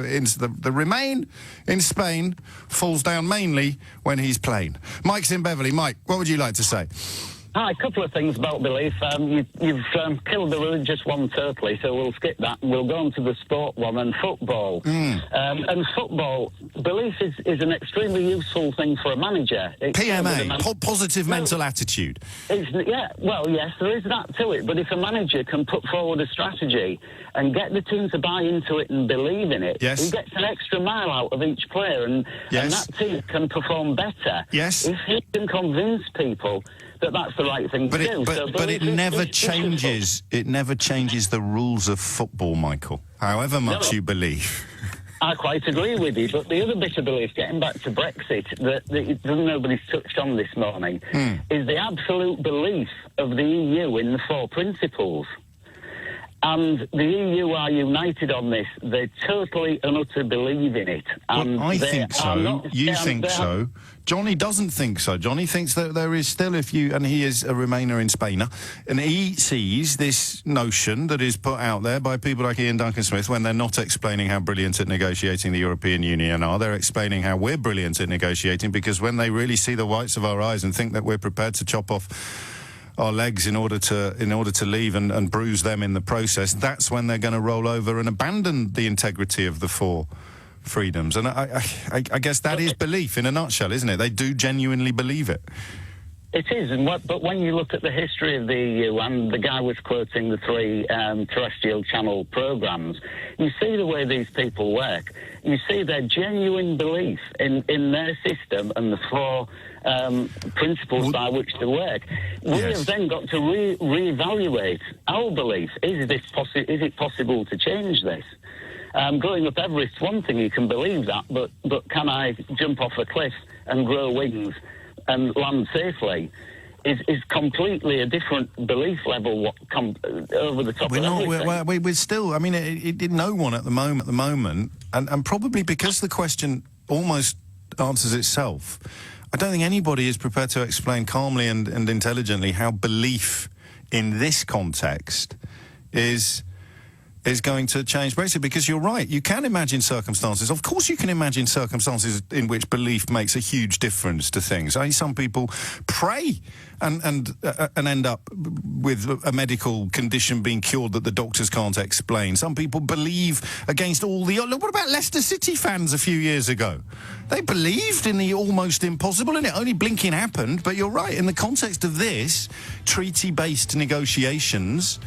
The Remain in Spain falls down mainly when he's playing. Mike's in Beverley. Mike, what would you like to say? Hi, a couple of things about belief. You've killed the religious one totally, so we'll skip that and we'll go on to the sport one and football. And football, belief is an extremely useful thing for a manager. PMA, positive mental attitude. Yes, there is that to it, but if a manager can put forward a strategy and get the team to buy into it and believe in it, he gets an extra mile out of each player, and that team can perform better if he can convince people that that's the right thing to do. But it never changes. It never changes the rules of football, Michael. However much you believe. I quite agree with you, but the other bit of belief, getting back to Brexit, that nobody's touched on this morning, is the absolute belief of the EU in the 4 principles. And the EU are united on this. They totally and utterly believe in it. And well, I think so. You think so. Johnny doesn't think so. Johnny thinks that there is still, and he is a Remainer in Spain, and he sees this notion that is put out there by people like Ian Duncan Smith when they're not explaining how brilliant at negotiating the European Union are. They're explaining how we're brilliant at negotiating, because when they really see the whites of our eyes and think that we're prepared to chop off our legs in order to leave and bruise them in the process, that's when they're going to roll over and abandon the integrity of the four freedoms. And I guess that is belief in a nutshell, isn't it? They do genuinely believe it. It is, but when you look at the history of the EU, and the guy was quoting the 3 terrestrial channel programmes, you see the way these people work. You see their genuine belief in their system and the 4 principles by which they work. We have then got to reevaluate our belief. Is it possible to change this? Going up Everest, one thing, you can believe that, but can I jump off a cliff and grow wings and land safely is completely a different belief level over the top of everything. We're still, I mean, no one at the moment, and probably because the question almost answers itself, I don't think anybody is prepared to explain calmly and intelligently how belief in this context is going to change Brexit, because you're right, you can imagine circumstances. Of course you can imagine circumstances in which belief makes a huge difference to things. I mean, some people pray and end up with a medical condition being cured that the doctors can't explain. Some people believe against all the... Look, what about Leicester City fans a few years ago? They believed in the almost impossible, and it only blinking happened. But you're right, in the context of this, treaty-based negotiations...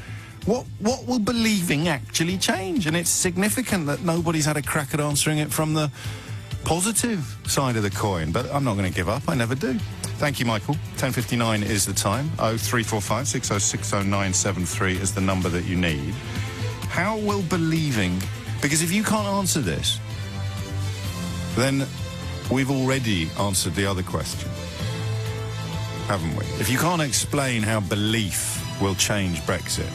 What will believing actually change? And it's significant that nobody's had a crack at answering it from the positive side of the coin. But I'm not going to give up. I never do. Thank you, Michael. 10:59 is the time. 0345 606 0973 is the number that you need. How will believing... Because if you can't answer this, then we've already answered the other question, haven't we? If you can't explain how belief will change Brexit,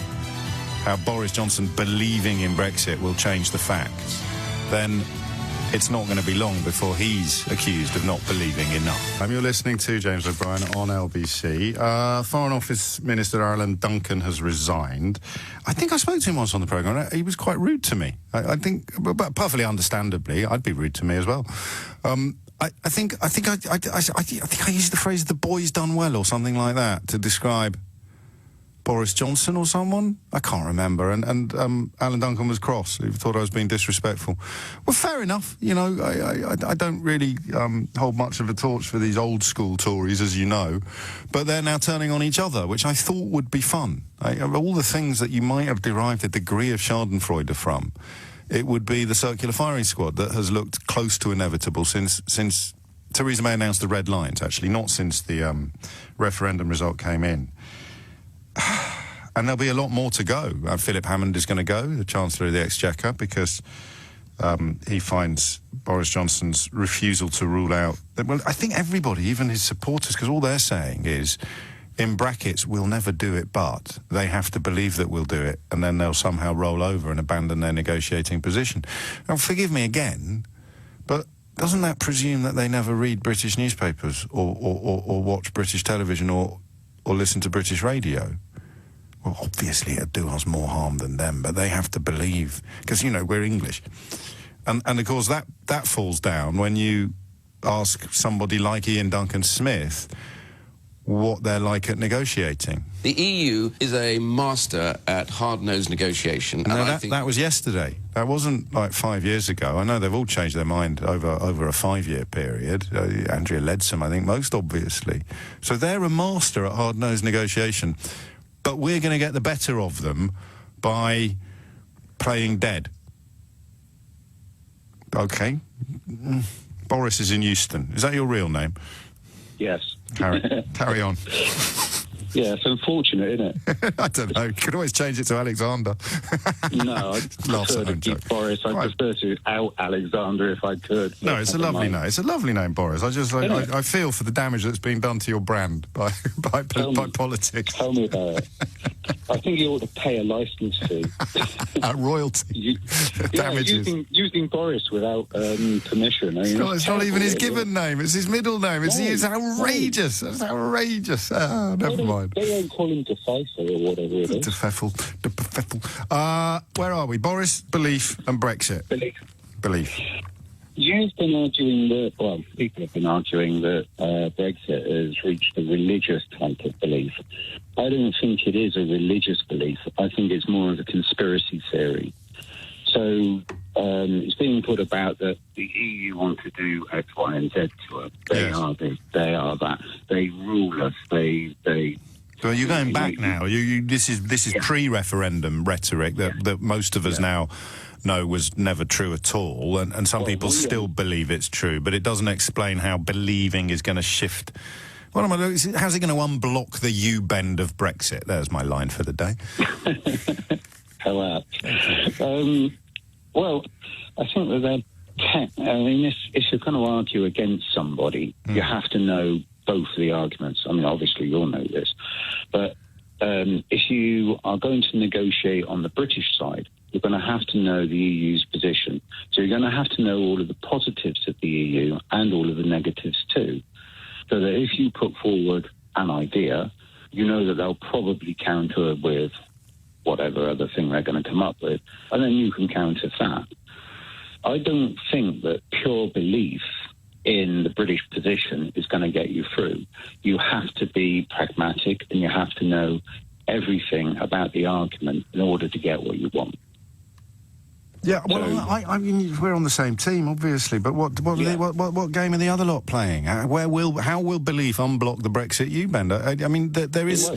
how Boris Johnson believing in Brexit will change the facts, then it's not going to be long before he's accused of not believing enough. You're listening to James O'Brien on LBC. Foreign Office Minister Alan Duncan has resigned. I think I spoke to him once on the programme. He was quite rude to me. I think, but perfectly understandably, I'd be rude to me as well. I think I used the phrase "the boy's done well" or something like that to describe Boris Johnson or someone? I can't remember. And Alan Duncan was cross. He thought I was being disrespectful. Well, fair enough. You know, I don't really hold much of a torch for these old school Tories, as you know. But they're now turning on each other, which I thought would be fun. All the things that you might have derived a degree of Schadenfreude from, it would be the circular firing squad that has looked close to inevitable since Theresa May announced the red lines, actually, not since the referendum result came in. And there'll be a lot more to go. Philip Hammond is going to go, the Chancellor of the Exchequer, because he finds Boris Johnson's refusal to rule out... Well, I think everybody, even his supporters, because all they're saying is, in brackets, we'll never do it, but they have to believe that we'll do it, and then they'll somehow roll over and abandon their negotiating position. Now, forgive me again, but doesn't that presume that they never read British newspapers or watch British television or listen to British radio? Well, obviously it'd do us more harm than them, but they have to believe, because, you know, we're English. And of course, that falls down when you ask somebody like Ian Duncan Smith what they're like at negotiating. The EU is a master at hard-nosed negotiation. No, that was yesterday. That wasn't like 5 years ago. I know they've all changed their mind over a 5-year period. Andrea Leadsom, I think, most obviously. So they're a master at hard-nosed negotiation. But we're going to get the better of them by playing dead. OK. Boris is in Euston. Is that your real name? Yes. Carry on. Yeah, it's unfortunate, isn't it? I don't know. You could always change it to Alexander. No, I prefer to keep Boris. I prefer to out Alexander if I could. No, it's a lovely name. It's a lovely name, Boris. I feel for the damage that's been done to your brand by politics. Tell me about it. I think you ought to pay a licence fee. Royalty. Damages. Using Boris without permission. It's not even his given name. It's his middle name. It's outrageous. That's outrageous. Never mind. They don't call him DeFeifel or whatever it is. DeFeifel. Where are we? Boris, belief, and Brexit. Belief. You've been arguing that, well, people have been arguing that Brexit has reached a religious type of belief. I don't think it is a religious belief. I think it's more of a conspiracy theory. So it's being put about that the EU want to do X, Y, and Z to us. They are this, they are that. They rule us. They Well, you're going back now. This is pre-referendum rhetoric that most of us now know was never true at all, and some people still believe it's true, but it doesn't explain how believing is going to shift. How's it going to unblock the U-bend of Brexit? There's my line for the day. Well, I think that if you're going to argue against somebody, you have to know both of the arguments. I mean, obviously you'll know this, but if you are going to negotiate on the British side, you're going to have to know the EU's position. So you're going to have to know all of the positives of the EU and all of the negatives too. So that if you put forward an idea, you know that they'll probably counter with whatever other thing they're going to come up with, and then you can counter that. I don't think that pure belief in the British position is going to get you through. You have to be pragmatic and you have to know everything about the argument in order to get what you want. Yeah, well, I mean, we're on the same team, obviously, but what game are the other lot playing? How will belief unblock the Brexit U-bend? I mean, there is...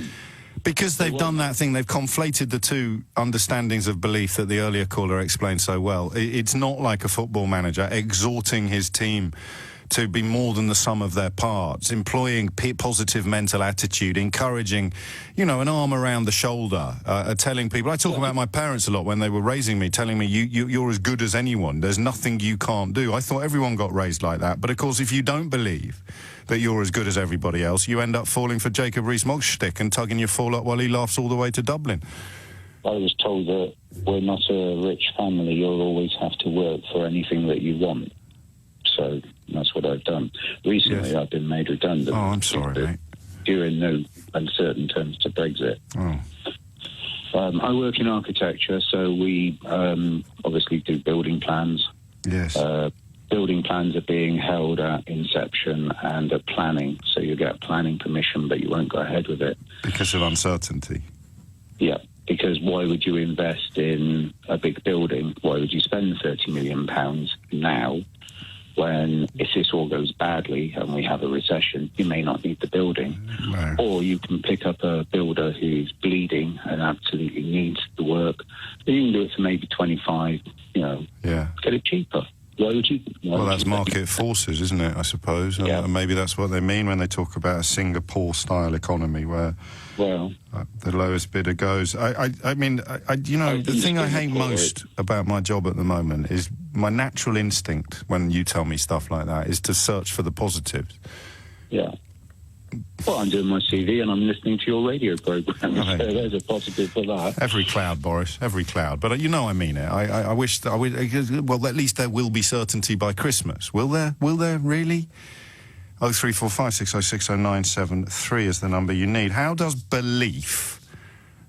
Because they've done that thing, they've conflated the two understandings of belief that the earlier caller explained so well. It's not like a football manager exhorting his team to be more than the sum of their parts, employing positive mental attitude, encouraging, an arm around the shoulder, telling people... I talk about my parents a lot when they were raising me, telling me, you're as good as anyone. There's nothing you can't do. I thought everyone got raised like that. But, of course, if you don't believe that you're as good as everybody else, you end up falling for Jacob Rees-Mogg's shtick and tugging your fool up while he laughs all the way to Dublin. I was told that we're not a rich family. You'll always have to work for anything that you want. So that's what I've done. Recently, I've been made redundant. Oh, I'm sorry, mate. During no uncertain terms to Brexit. Oh. I work in architecture, so we obviously do building plans. Yes. Building plans are being held at inception and at planning, so you get planning permission, but you won't go ahead with it. Because of uncertainty? Yeah, because why would you invest in a big building? Why would you spend £30 million now when, if this all goes badly and we have a recession, you may not need the building? No. Or you can pick up a builder who's bleeding and absolutely needs the work. You can do it for maybe 25, get it cheaper. Well, that's market forces, isn't it, I suppose? And maybe that's what they mean when they talk about a Singapore-style economy where the lowest bidder goes. I mean, the thing I hate most about my job at the moment is my natural instinct when you tell me stuff like that is to search for the positives. Yeah. Well, I'm doing my CV and I'm listening to your radio programme, so there's a positive for that. Every cloud, Boris, every cloud. But I mean it. I wish that well, at least there will be certainty by Christmas. Will there? Will there really? 0345 606 0973 is the number you need. How does belief...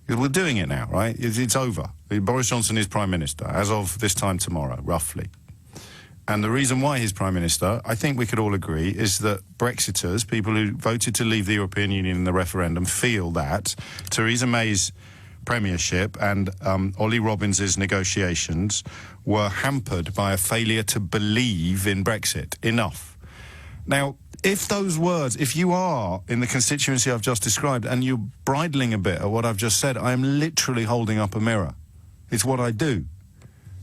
We're doing it now, right? It's over. Boris Johnson is Prime Minister as of this time tomorrow, roughly. And the reason why he's Prime Minister, I think we could all agree, is that Brexiters, people who voted to leave the European Union in the referendum, feel that Theresa May's premiership and Ollie Robbins' negotiations were hampered by a failure to believe in Brexit enough. Now, if you are in the constituency I've just described and you're bridling a bit at what I've just said, I am literally holding up a mirror. It's what I do.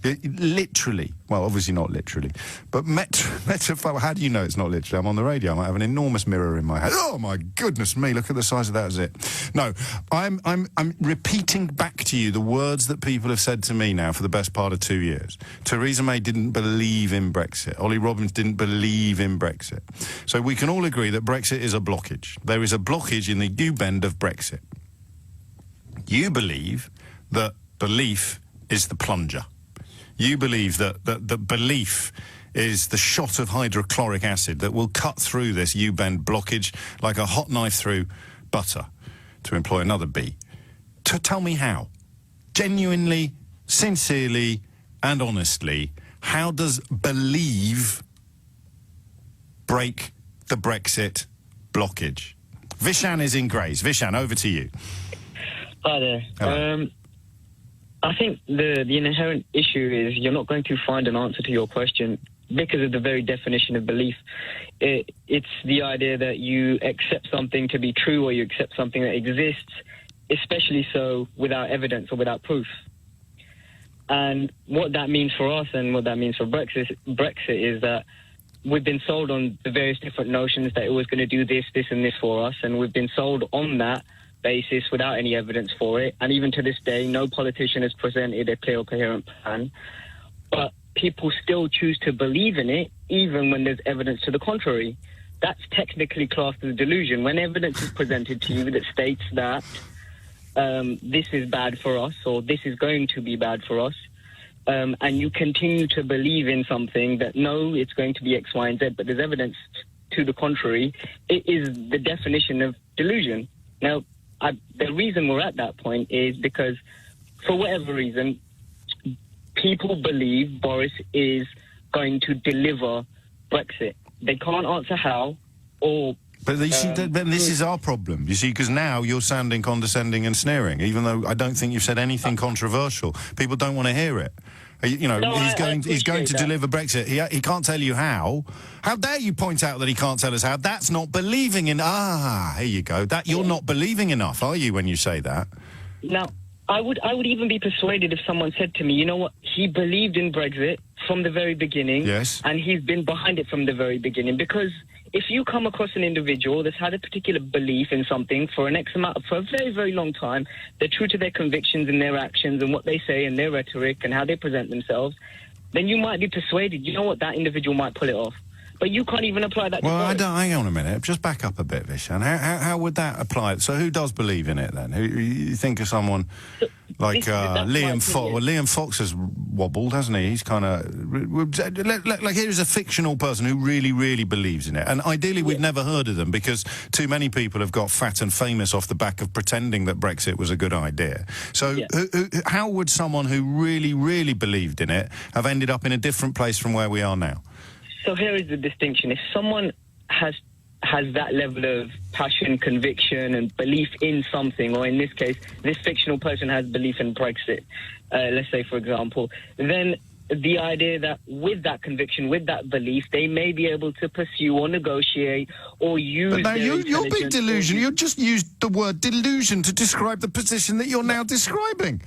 Literally. Well, obviously not literally. But metaphor, how do you know it's not literally? I'm on the radio. I might have an enormous mirror in my head. Oh, my goodness me, look at the size of that zit. No, I'm repeating back to you the words that people have said to me now for the best part of 2 years. Theresa May didn't believe in Brexit. Ollie Robbins didn't believe in Brexit. So we can all agree that Brexit is a blockage. There is a blockage in the U-bend of Brexit. You believe that belief is the plunger. You believe that belief is the shot of hydrochloric acid that will cut through this U-bend blockage like a hot knife through butter, to employ another B. Tell me how. Genuinely, sincerely, and honestly, how does believe break the Brexit blockage? Vishan is in Grays. Vishan, over to you. Hi there. Hello. I think the inherent issue is you're not going to find an answer to your question because of the very definition of belief. It's the idea that you accept something to be true, or you accept something that exists, especially so without evidence or without proof. And what that means for us and what that means for Brexit is that we've been sold on the various different notions that it was going to do this, this and this for us, and we've been sold on that basis without any evidence for it. And even to this day, no politician has presented a clear or coherent plan. But people still choose to believe in it, even when there's evidence to the contrary. That's technically classed as delusion. When evidence is presented to you that states that this is bad for us, or this is going to be bad for us, and you continue to believe in something that, no, it's going to be X, Y, and Z, but there's evidence to the contrary, it is the definition of delusion. Now, the reason we're at that point is because, for whatever reason, people believe Boris is going to deliver Brexit. They can't answer how, or... But this is our problem, you see, because now you're sounding condescending and sneering, even though I don't think you've said anything controversial. People don't want to hear it. You know, he's going to deliver Brexit. He can't tell you how. How dare you point out that he can't tell us how? That's not believing in... here you go. You're not believing enough, are you, when you say that? Now, I would even be persuaded if someone said to me, you know what, he believed in Brexit from the very beginning. Yes. And he's been behind it from the very beginning. Because if you come across an individual that's had a particular belief in something for a very, very long time, they're true to their convictions and their actions and what they say and their rhetoric and how they present themselves, then you might be persuaded, you know what, that individual might pull it off. But you can't even apply that to Boris. Hang on a minute. Just back up a bit, Vishan. How would that apply? So who does believe in it, then? Who you think of someone like Liam Fox? Well, Liam Fox has wobbled, hasn't he? He's kind of... Like, here's a fictional person who really, really believes in it. And ideally, we've never heard of them, because too many people have got fat and famous off the back of pretending that Brexit was a good idea. So how would someone who really, really believed in it have ended up in a different place from where we are now? So here is the distinction. If someone has that level of passion, conviction, and belief in something, or in this case, this fictional person has belief in Brexit, let's say, for example, then the idea that with that conviction, with that belief, they may be able to pursue or negotiate or use... But now you're being delusional. You just used the word delusion to describe the position that you're now describing.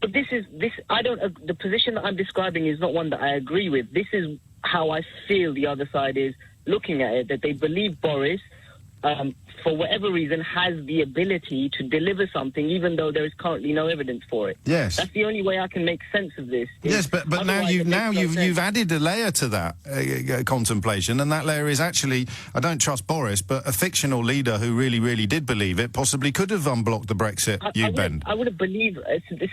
But the position that I'm describing is not one that I agree with. This is how I feel the other side is looking at it, that they believe Boris, for whatever reason, has the ability to deliver something, even though there is currently no evidence for it. Yes. That's the only way I can make sense of this. Yes, but now you've added a layer to that contemplation, and that layer is actually, I don't trust Boris, but a fictional leader who really, really did believe it possibly could have unblocked the Brexit U-bend. I would have believed...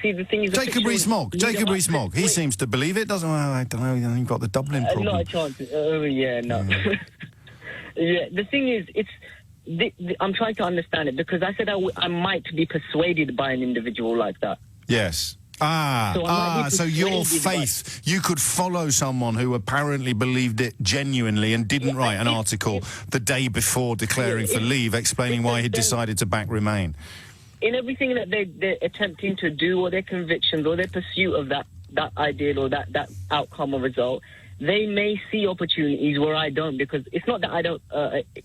See, the thing is... Jacob Rees-Mogg. He seems to believe it, doesn't he? Well, I don't know, you've got the Dublin problem. Not a chance. Oh, yeah, no. Yeah, the thing is, I'm trying to understand it, because I said I might be persuaded by an individual like that. Yes. So your faith, you could follow someone who apparently believed it genuinely and didn't write an article the day before declaring for leave, explaining why he decided to back Remain. In everything that they're attempting to do, or their convictions, or their pursuit of that ideal or that outcome or result, they may see opportunities where I don't, because it's not that I don't,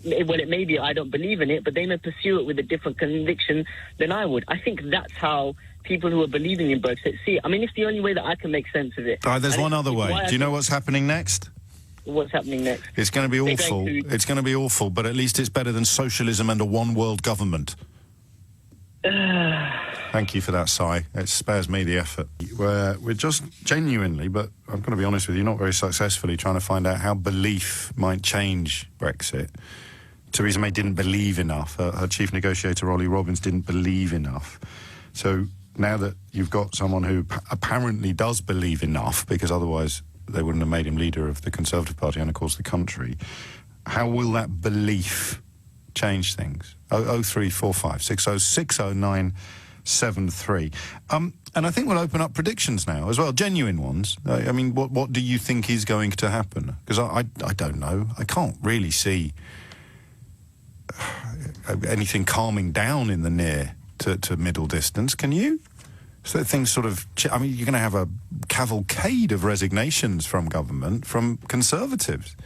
it may be I don't believe in it, but they may pursue it with a different conviction than I would. I think that's how people who are believing in Brexit see it. I mean, it's the only way that I can make sense of it. There's one other way. Do you know what's happening next? What's happening next? It's going to be awful. It's going to be awful, but at least it's better than socialism and a one-world government. Thank you for that sigh. It spares me the effort. We're just genuinely, but I'm going to be honest with you, not very successfully, trying to find out how belief might change Brexit. Theresa May didn't believe enough. Her chief negotiator, Ollie Robbins, didn't believe enough. So now that you've got someone who apparently does believe enough, because otherwise they wouldn't have made him leader of the Conservative Party and, of course, the country, how will that belief change things? 0345 60 60973. And I think we'll open up predictions now as well, genuine ones. I mean, what do you think is going to happen? Because I don't know. I can't really see anything calming down in the near to middle distance. Can you? So things sort of... I mean, you're going to have a cavalcade of resignations from government, from Conservatives,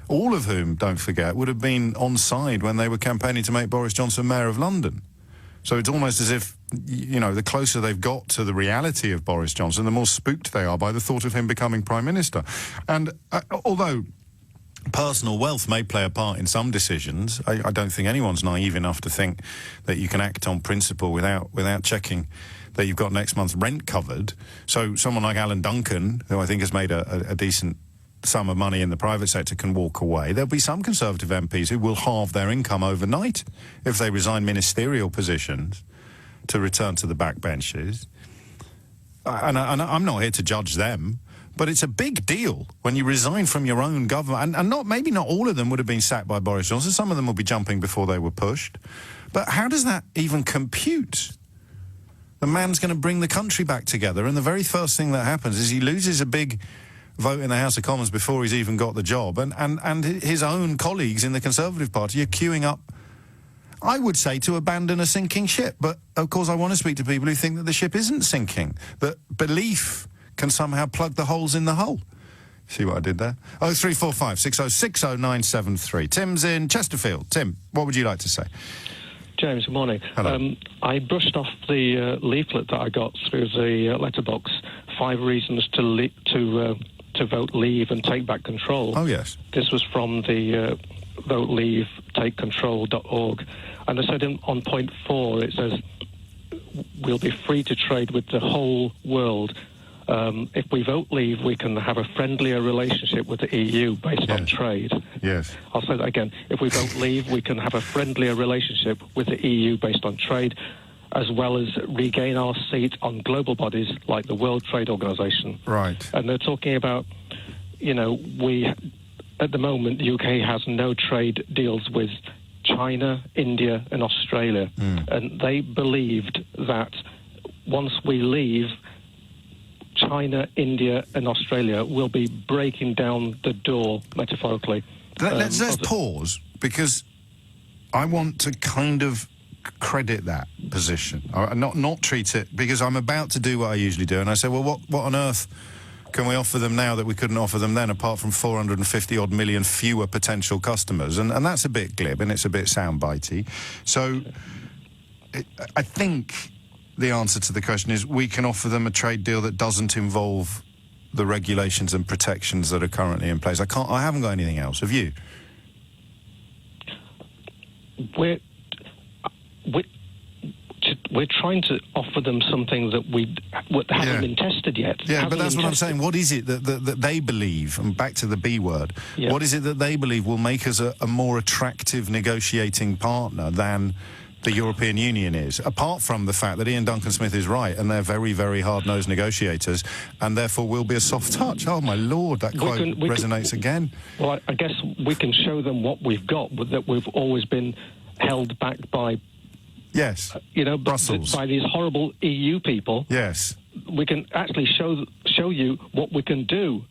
all of whom, don't forget, would have been on side when they were campaigning to make Boris Johnson Mayor of London. So it's almost as if, you know, the closer they've got to the reality of Boris Johnson, the more spooked they are by the thought of him becoming Prime Minister. And although personal wealth may play a part in some decisions, I don't think anyone's naive enough to think that you can act on principle without checking that you've got next month's rent covered. So someone like Alan Duncan, who I think has made a decent sum of money in the private sector, can walk away. There'll be some Conservative MPs who will halve their income overnight if they resign ministerial positions to return to the backbenches. And I'm not here to judge them, but it's a big deal when you resign from your own government. And maybe not all of them would have been sacked by Boris Johnson. Some of them will be jumping before they were pushed. But how does that even compute? The man's going to bring the country back together, and the very first thing that happens is he loses a big vote in the House of Commons before he's even got the job, and his own colleagues in the Conservative Party are queuing up, I would say, to abandon a sinking ship. But, of course, I want to speak to people who think that the ship isn't sinking, that belief can somehow plug the holes in the hull. See what I did there? 0345 60 60973. Tim's in Chesterfield. Tim, what would you like to say? James, good morning. Hello. I brushed off the leaflet that I got through the letterbox, 5 reasons to vote Leave and take back control. Oh, yes. This was from the voteleavetakecontrol.org. And they said on point 4, it says, we'll be free to trade with the whole world. If we vote Leave, we can have a friendlier relationship with the EU based on trade. Yes. I'll say that again. If we vote Leave, we can have a friendlier relationship with the EU based on trade, as well as regain our seat on global bodies like the World Trade Organization. Right. And they're talking about, you know, at the moment, the UK has no trade deals with China, India, and Australia. And they believed that once we leave, China, India, and Australia will be breaking down the door, metaphorically. Let's pause, because I want to kind of credit that position, not treat it, because I'm about to do what I usually do, and I say, well, what on earth can we offer them now that we couldn't offer them then, apart from 450-odd million fewer potential customers? And that's a bit glib, and it's a bit soundbitey. So I think the answer to the question is we can offer them a trade deal that doesn't involve the regulations and protections that are currently in place. I haven't got anything else. Have you? We're trying to offer them something that haven't been tested yet. Yeah, but that's what I'm saying. What is it that they believe, and back to the B word, what is it that they believe will make us a more attractive negotiating partner than the European Union is, apart from the fact that Ian Duncan-Smith is right, and they're very, very hard-nosed negotiators, and therefore will be a soft touch. Oh, my Lord, that quote resonates again. Well, I guess we can show them what we've got, that we've always been held back by... Yes, Brussels. By these horrible EU people. Yes. We can actually show you what we can do,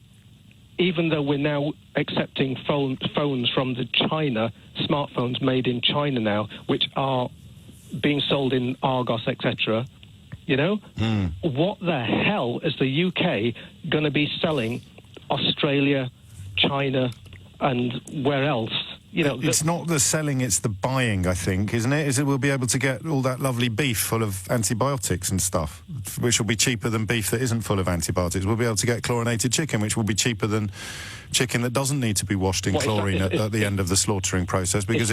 even though we're now accepting phones from the China, smartphones made in China now, which are being sold in Argos, etc. You know? What the hell is the UK going to be selling Australia, China, and where else? You know, it's not the selling, it's the buying, I think, isn't it? We'll be able to get all that lovely beef full of antibiotics and stuff, which will be cheaper than beef that isn't full of antibiotics. We'll be able to get chlorinated chicken, which will be cheaper than chicken that doesn't need to be washed in chlorine at the end of the slaughtering process, because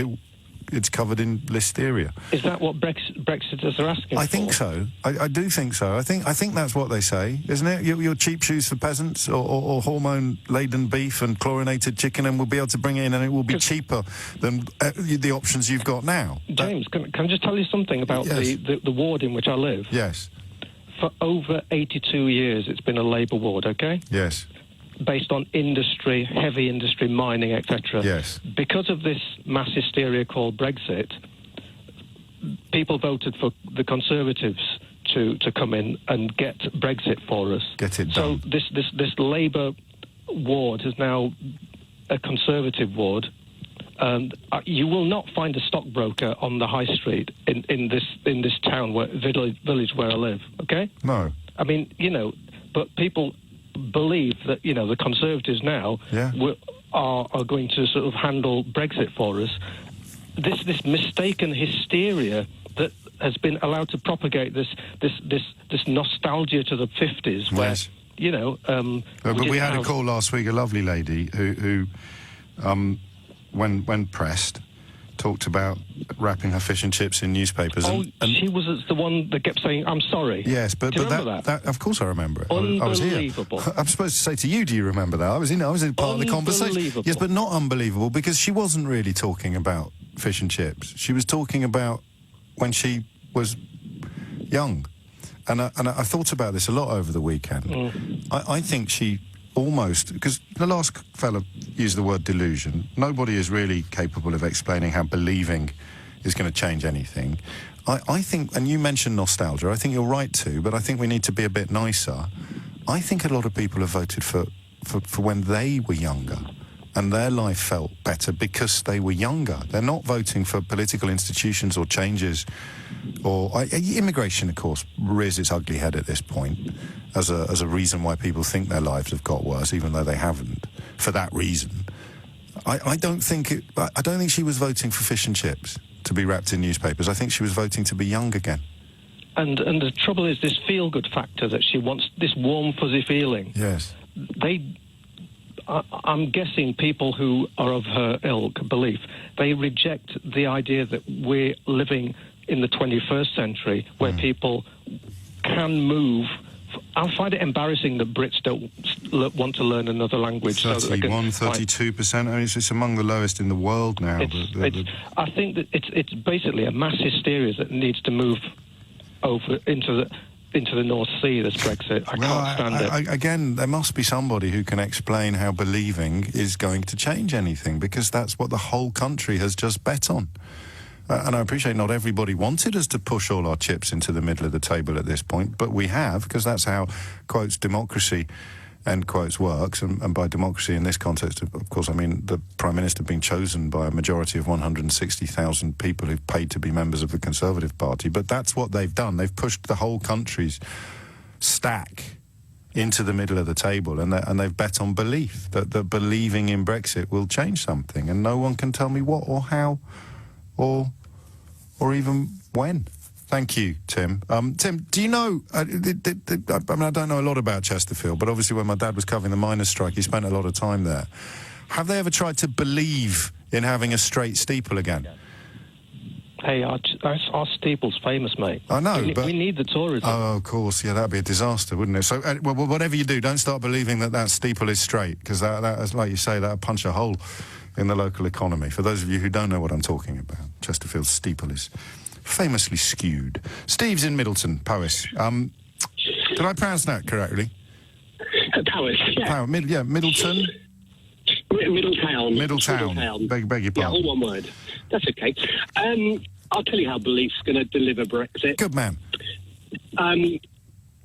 it's covered in listeria. Is that what Brexiters are asking for? I think so. I do think so. I think that's what they say, isn't it? Your cheap shoes for peasants, or hormone-laden beef and chlorinated chicken, and we'll be able to bring it in, and it will be cheaper than the options you've got now. James, can I just tell you something about the ward in which I live? Yes. For over 82 years, it's been a Labour ward, okay? Yes. Based on industry, heavy industry, mining, etc. Yes. Because of this mass hysteria called Brexit, people voted for the Conservatives to come in and get Brexit for us. Get it done. So this Labour ward is now a Conservative ward. And you will not find a stockbroker on the high street in this town, village where I live, okay? No. I mean, but people believe that, the Conservatives now are going to sort of handle Brexit for us. This mistaken hysteria that has been allowed to propagate this nostalgia to the 50s, where, but we had a call last week, a lovely lady who when pressed, talked about wrapping her fish and chips in newspapers. And she was the one that kept saying, "I'm sorry." Yes, but that of course I remember it. I was here. I'm supposed to say to you, do you remember that? I was in part of the conversation. Yes, but not unbelievable, because she wasn't really talking about fish and chips. She was talking about when she was young. And I thought about this a lot over the weekend. I think she almost, because the last fella used the word delusion. Nobody is really capable of explaining how believing is going to change anything. I think, and you mentioned nostalgia, I think you're right too, but I think we need to be a bit nicer. I think a lot of people have voted for when they were younger, and their life felt better because they were younger. They're not voting for political institutions or changes, or immigration, of course, rears its ugly head at this point as a reason why people think their lives have got worse, even though they haven't. For that reason, I don't think she was voting for fish and chips to be wrapped in newspapers. I think she was voting to be young again. And the trouble is this feel-good factor that she wants, this warm, fuzzy feeling. Yes. I'm guessing people who are of her ilk belief, they reject the idea that we're living in the 21st century where people can move. I find it embarrassing that Brits don't want to learn another language. 32%. I mean, it's among the lowest in the world now. I think that it's basically a mass hysteria that needs to move over into the North Sea, this Brexit. I can't stand it. Again, there must be somebody who can explain how believing is going to change anything, because that's what the whole country has just bet on. And I appreciate not everybody wanted us to push all our chips into the middle of the table at this point, but we have, because that's how, quotes, democracy, end quotes, works. And by democracy in this context, of course, I mean the Prime Minister being chosen by a majority of 160,000 people who've paid to be members of the Conservative Party. But that's what they've done. They've pushed the whole country's stack into the middle of the table, and they've bet on belief, that believing in Brexit will change something, and no one can tell me what or how or even when. Thank you, Tim. Tim, do you know, I mean, I don't know a lot about Chesterfield, but obviously when my dad was covering the miners' strike, he spent a lot of time there. Have they ever tried to believe in having a straight steeple again? Hey, our steeple's famous, mate. I know, we need the tourism. Oh, of course, yeah, that'd be a disaster, wouldn't it? So, well, whatever you do, don't start believing that steeple is straight, because that is, like you say, that'll punch a hole in the local economy. For those of you who don't know what I'm talking about, Chesterfield's steeple is famously skewed. Steve's in Middleton, Powys. Did I pronounce that correctly? Powys, yeah. Middleton? Middletown. Beg your pardon. Yeah, all one word. That's okay. I'll tell you how belief's going to deliver Brexit. Good man.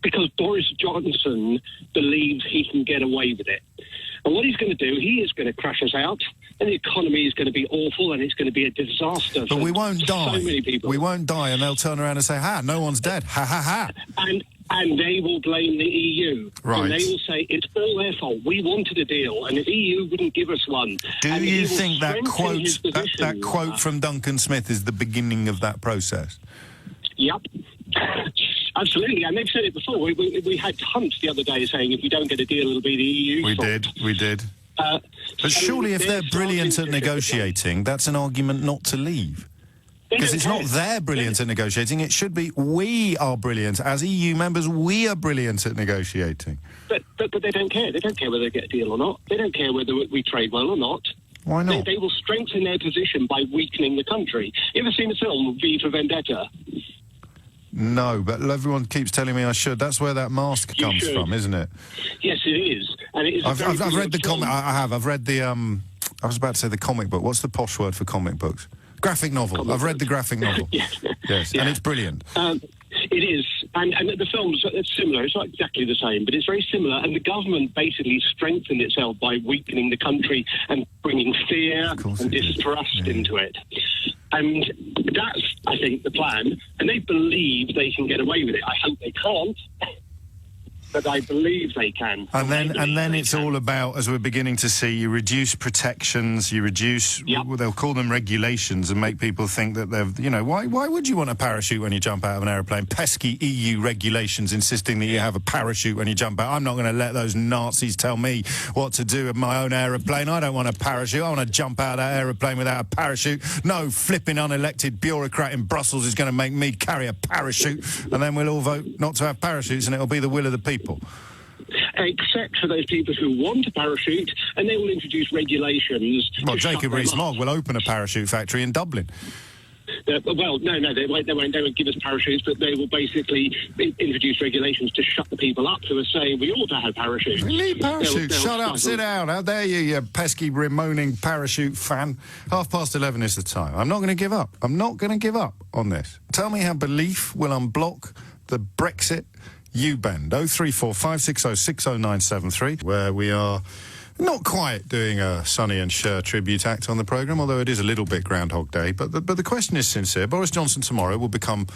Because Boris Johnson believes he can get away with it. And what he's going to do, he is going to crash us out, and the economy is going to be awful, and it's going to be a disaster. But we won't die. So many people. We won't die, and they'll turn around and say, "Ha, no one's dead. Ha, ha, ha." And they will blame the EU. Right. And they will say, it's all their fault. We wanted a deal, and the EU wouldn't give us one. Do you think that quote from Duncan Smith is the beginning of that process? Yep. Absolutely, and they've said it before. We had Hunt the other day saying if we don't get a deal, it'll be the EU. We did. But surely if they're brilliant at negotiating, that's an argument not to leave. Because it's not they're brilliant at negotiating, it should be we are brilliant. As EU members, we are brilliant at negotiating. But they don't care. They don't care whether they get a deal or not. They don't care whether we trade well or not. Why not? They will strengthen their position by weakening the country. You ever seen the film V for Vendetta? No, but everyone keeps telling me I should. That's where that mask comes from, isn't it? Yes, it is. And it is. I've read the comic. I have. I've read the. I was about to say the comic book. What's the posh word for comic books? Graphic novel. I've read the graphic novel. Yes. And it's brilliant. It is, and the film's similar. It's not exactly the same, but it's very similar. And the government basically strengthened itself by weakening the country and bringing fear and distrust into it. And that's, I think, the plan. And they believe they can get away with it. I hope they can't. But I believe they can. And then it's all about, as we're beginning to see, you reduce protections, you reduce, they'll call them regulations, and make people think that they've, why would you want a parachute when you jump out of an aeroplane? Pesky EU regulations insisting that you have a parachute when you jump out. I'm not going to let those Nazis tell me what to do with my own aeroplane. I don't want a parachute. I want to jump out of that aeroplane without a parachute. No flipping unelected bureaucrat in Brussels is going to make me carry a parachute, and then we'll all vote not to have parachutes, and it'll be the will of the people. Except for those people who want a parachute, and they will introduce regulations. Well, Jacob Rees-Mogg will open a parachute factory in Dublin. Well, no, they won't give us parachutes, but they will basically introduce regulations to shut the people up who are saying we ought to have parachutes. We need parachutes. Shut up, sit down. How dare you pesky, bemoaning parachute fan. 11:30 is the time. I'm not going to give up. I'm not going to give up on this. Tell me how belief will unblock the Brexit U-bend. 034 560 60973, where we are not quite doing a Sonny and Cher tribute act on the programme, although it is a little bit Groundhog Day. But the question is sincere. Boris Johnson tomorrow will become,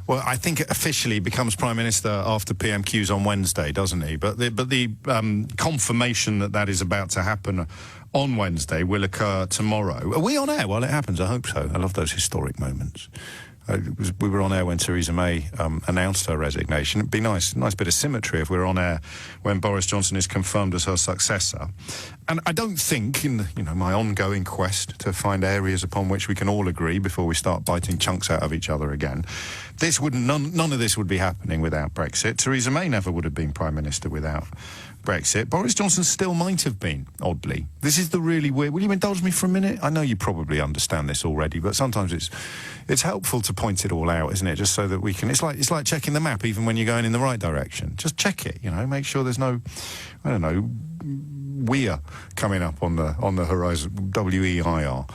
well, I think it officially becomes Prime Minister after PMQs on Wednesday, doesn't he? But the confirmation that is about to happen on Wednesday will occur tomorrow. Are we on air while it happens? I hope so. I love those historic moments. We were on air when Theresa May announced her resignation. It'd be nice bit of symmetry if we're on air when Boris Johnson is confirmed as her successor. And I don't think, in my ongoing quest to find areas upon which we can all agree before we start biting chunks out of each other again, none of this would be happening without Brexit. Theresa May never would have been Prime Minister without Brexit. Boris Johnson still might have been, oddly. This is the really weird... Will you indulge me for a minute? I know you probably understand this already, but sometimes it's helpful to point it all out, isn't it? Just so that we can... It's like checking the map, even when you're going in the right direction. Just check it, make sure there's no, I don't know, weir coming up on the horizon, W-E-I-R.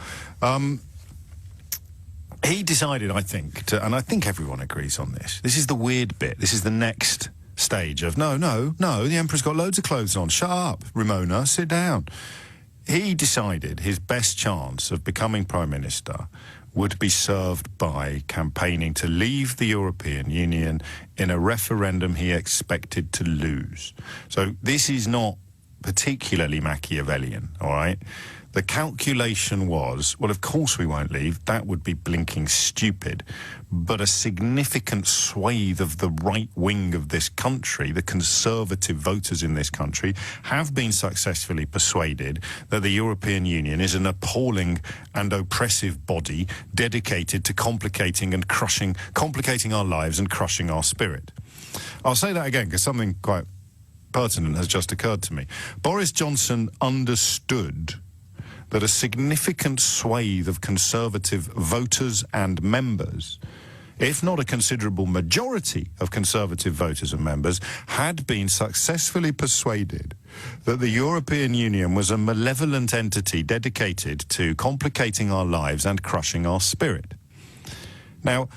He decided, I think, and I think everyone agrees on this. This is the weird bit. This is the next stage of, no, the Emperor's got loads of clothes on. Shut up, Ramona, sit down. He decided his best chance of becoming Prime Minister would be served by campaigning to leave the European Union in a referendum he expected to lose. So this is not particularly Machiavellian, all right? The calculation was, well, of course we won't leave. That would be blinking stupid. But a significant swathe of the right wing of this country, the conservative voters in this country, have been successfully persuaded that the European Union is an appalling and oppressive body dedicated to complicating our lives and crushing our spirit. I'll say that again because something quite pertinent has just occurred to me. Boris Johnson understood that a significant swathe of Conservative voters and members, if not a considerable majority of Conservative voters and members, had been successfully persuaded that the European Union was a malevolent entity dedicated to complicating our lives and crushing our spirit. Now,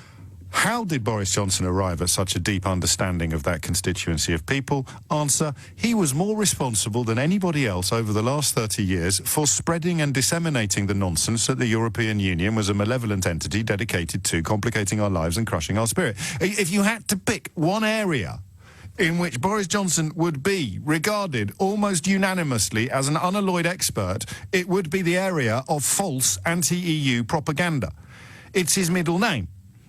how did Boris Johnson arrive at such a deep understanding of that constituency of people? Answer, he was more responsible than anybody else over the last 30 years for spreading and disseminating the nonsense that the European Union was a malevolent entity dedicated to complicating our lives and crushing our spirit. If you had to pick one area in which Boris Johnson would be regarded almost unanimously as an unalloyed expert, it would be the area of false anti-EU propaganda. It's his middle name.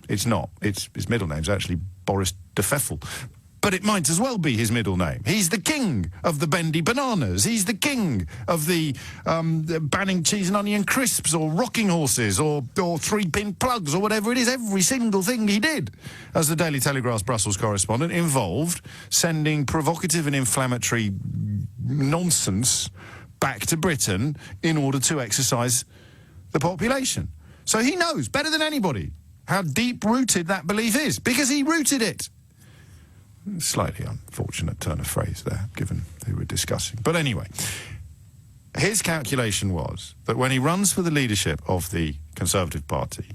It's not. His middle name's actually Boris de Pfeffel. But it might as well be his middle name. He's the king of the bendy bananas. He's the king of the banning cheese and onion crisps, or rocking horses, or three-pin plugs, or whatever it is. Every single thing he did as the Daily Telegraph's Brussels correspondent involved sending provocative and inflammatory nonsense back to Britain in order to exercise the population. So he knows better than anybody how deep-rooted that belief is, because he rooted it. Slightly unfortunate turn of phrase there, given who we're discussing. But anyway, his calculation was that when he runs for the leadership of the Conservative Party,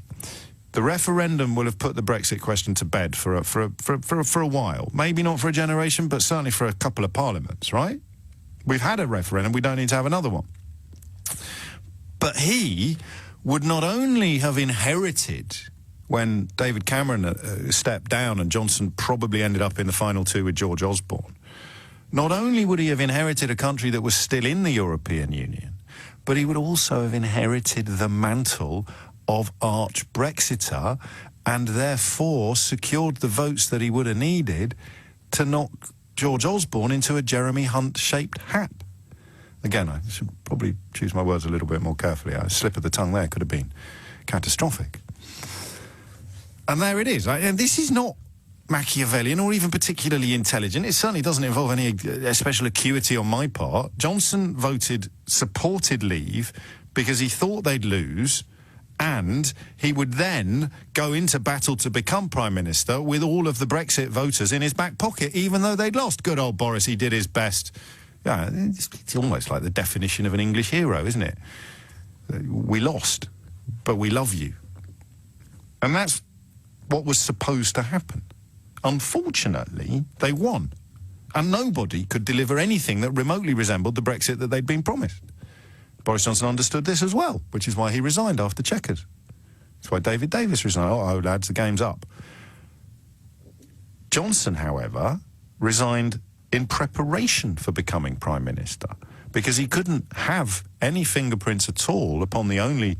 the referendum will have put the Brexit question to bed for a while. Maybe not for a generation, but certainly for a couple of parliaments, right? We've had a referendum, we don't need to have another one. But he would not only have inherited, when David Cameron stepped down and Johnson probably ended up in the final two with George Osborne, not only would he have inherited a country that was still in the European Union, but he would also have inherited the mantle of arch-Brexiter, and therefore secured the votes that he would have needed to knock George Osborne into a Jeremy Hunt-shaped hat. Again, I should probably choose my words a little bit more carefully. A slip of the tongue there could have been catastrophic. And there it is. And this is not Machiavellian or even particularly intelligent. It certainly doesn't involve any special acuity on my part. Johnson supported Leave because he thought they'd lose, and he would then go into battle to become Prime Minister with all of the Brexit voters in his back pocket, even though they'd lost. Good old Boris, he did his best. Yeah, it's almost like the definition of an English hero, isn't it? We lost, but we love you. And that's what was supposed to happen. Unfortunately, they won. And nobody could deliver anything that remotely resembled the Brexit that they'd been promised. Boris Johnson understood this as well, which is why he resigned after Chequers. That's why David Davis resigned. Oh, lads, the game's up. Johnson, however, resigned in preparation for becoming Prime Minister, because he couldn't have any fingerprints at all upon the only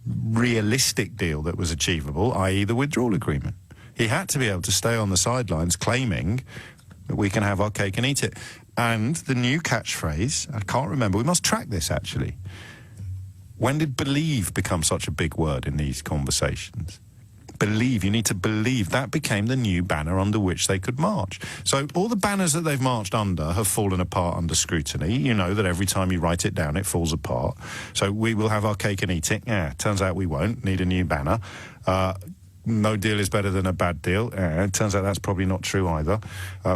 realistic deal that was achievable, i.e. the withdrawal agreement. He had to be able to stay on the sidelines claiming that we can have our cake and eat it. And the new catchphrase, I can't remember, we must track this actually. When did believe become such a big word in these conversations? Believe, you need to believe. That became the new banner under which they could march. So all the banners that they've marched under have fallen apart under scrutiny. You know that every time you write it down, it falls apart. So we will have our cake and eat it. Yeah, turns out we won't. Need a new banner. No deal is better than a bad deal. It turns out that's probably not true either.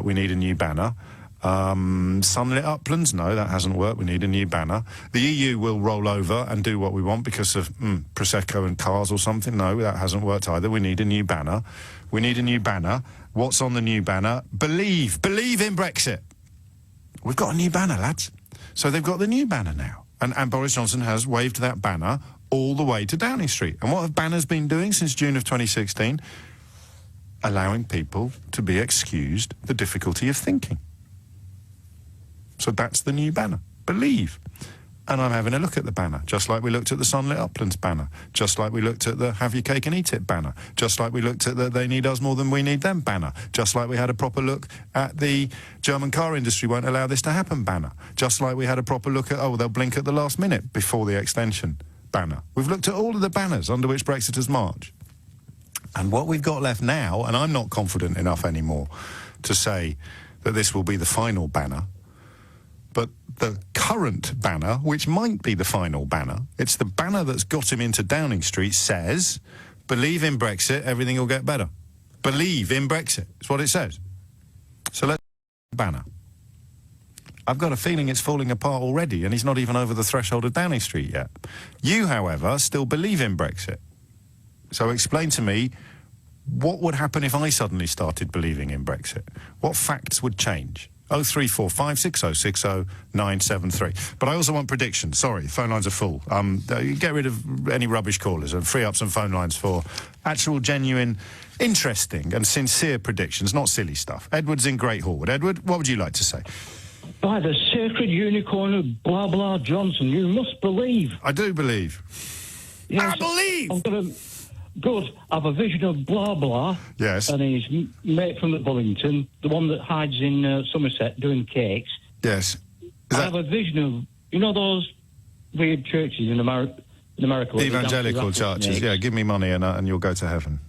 We need a new banner. Sunlit uplands? No, that hasn't worked. We need a new banner. The EU will roll over and do what we want because of Prosecco and cars or something? No, that hasn't worked either. We need a new banner. We need a new banner. What's on the new banner? Believe. Believe in Brexit. We've got a new banner, lads. So they've got the new banner now. And Boris Johnson has waved that banner all the way to Downing Street. And what have banners been doing since June of 2016? Allowing people to be excused the difficulty of thinking. So that's the new banner. Believe. And I'm having a look at the banner, just like we looked at the Sunlit Uplands banner, just like we looked at the Have Your Cake and Eat It banner, just like we looked at the They Need Us More Than We Need Them banner, just like we had a proper look at the German car industry won't allow this to happen banner, just like we had a proper look at, oh, they'll blink at the last minute before the extension banner. We've looked at all of the banners under which Brexiters march. And what we've got left now, and I'm not confident enough anymore to say that this will be the final banner, but the current banner, which might be the final banner, it's the banner that's got him into Downing Street, says, believe in Brexit, everything will get better. Believe in Brexit. It's what it says. So let's banner. I've got a feeling it's falling apart already, and he's not even over the threshold of Downing Street yet. You, however, still believe in Brexit. So explain to me, what would happen if I suddenly started believing in Brexit? What facts would change? 03456060973. But I also want predictions. Sorry, phone lines are full. Get rid of any rubbish callers and free up some phone lines for actual, genuine, interesting and sincere predictions, not silly stuff. Edward's in Great Hallwood. Edward, what would you like to say? By the sacred unicorn of blah blah Johnson, you must believe. I do believe. Yes, I believe. good. I've a vision of blah blah. Yes. And his mate from the Bullington, the one that hides in Somerset doing cakes. Yes. I have a vision of, you know, those weird churches in America. The evangelical churches. Yeah, give me money and you'll go to heaven.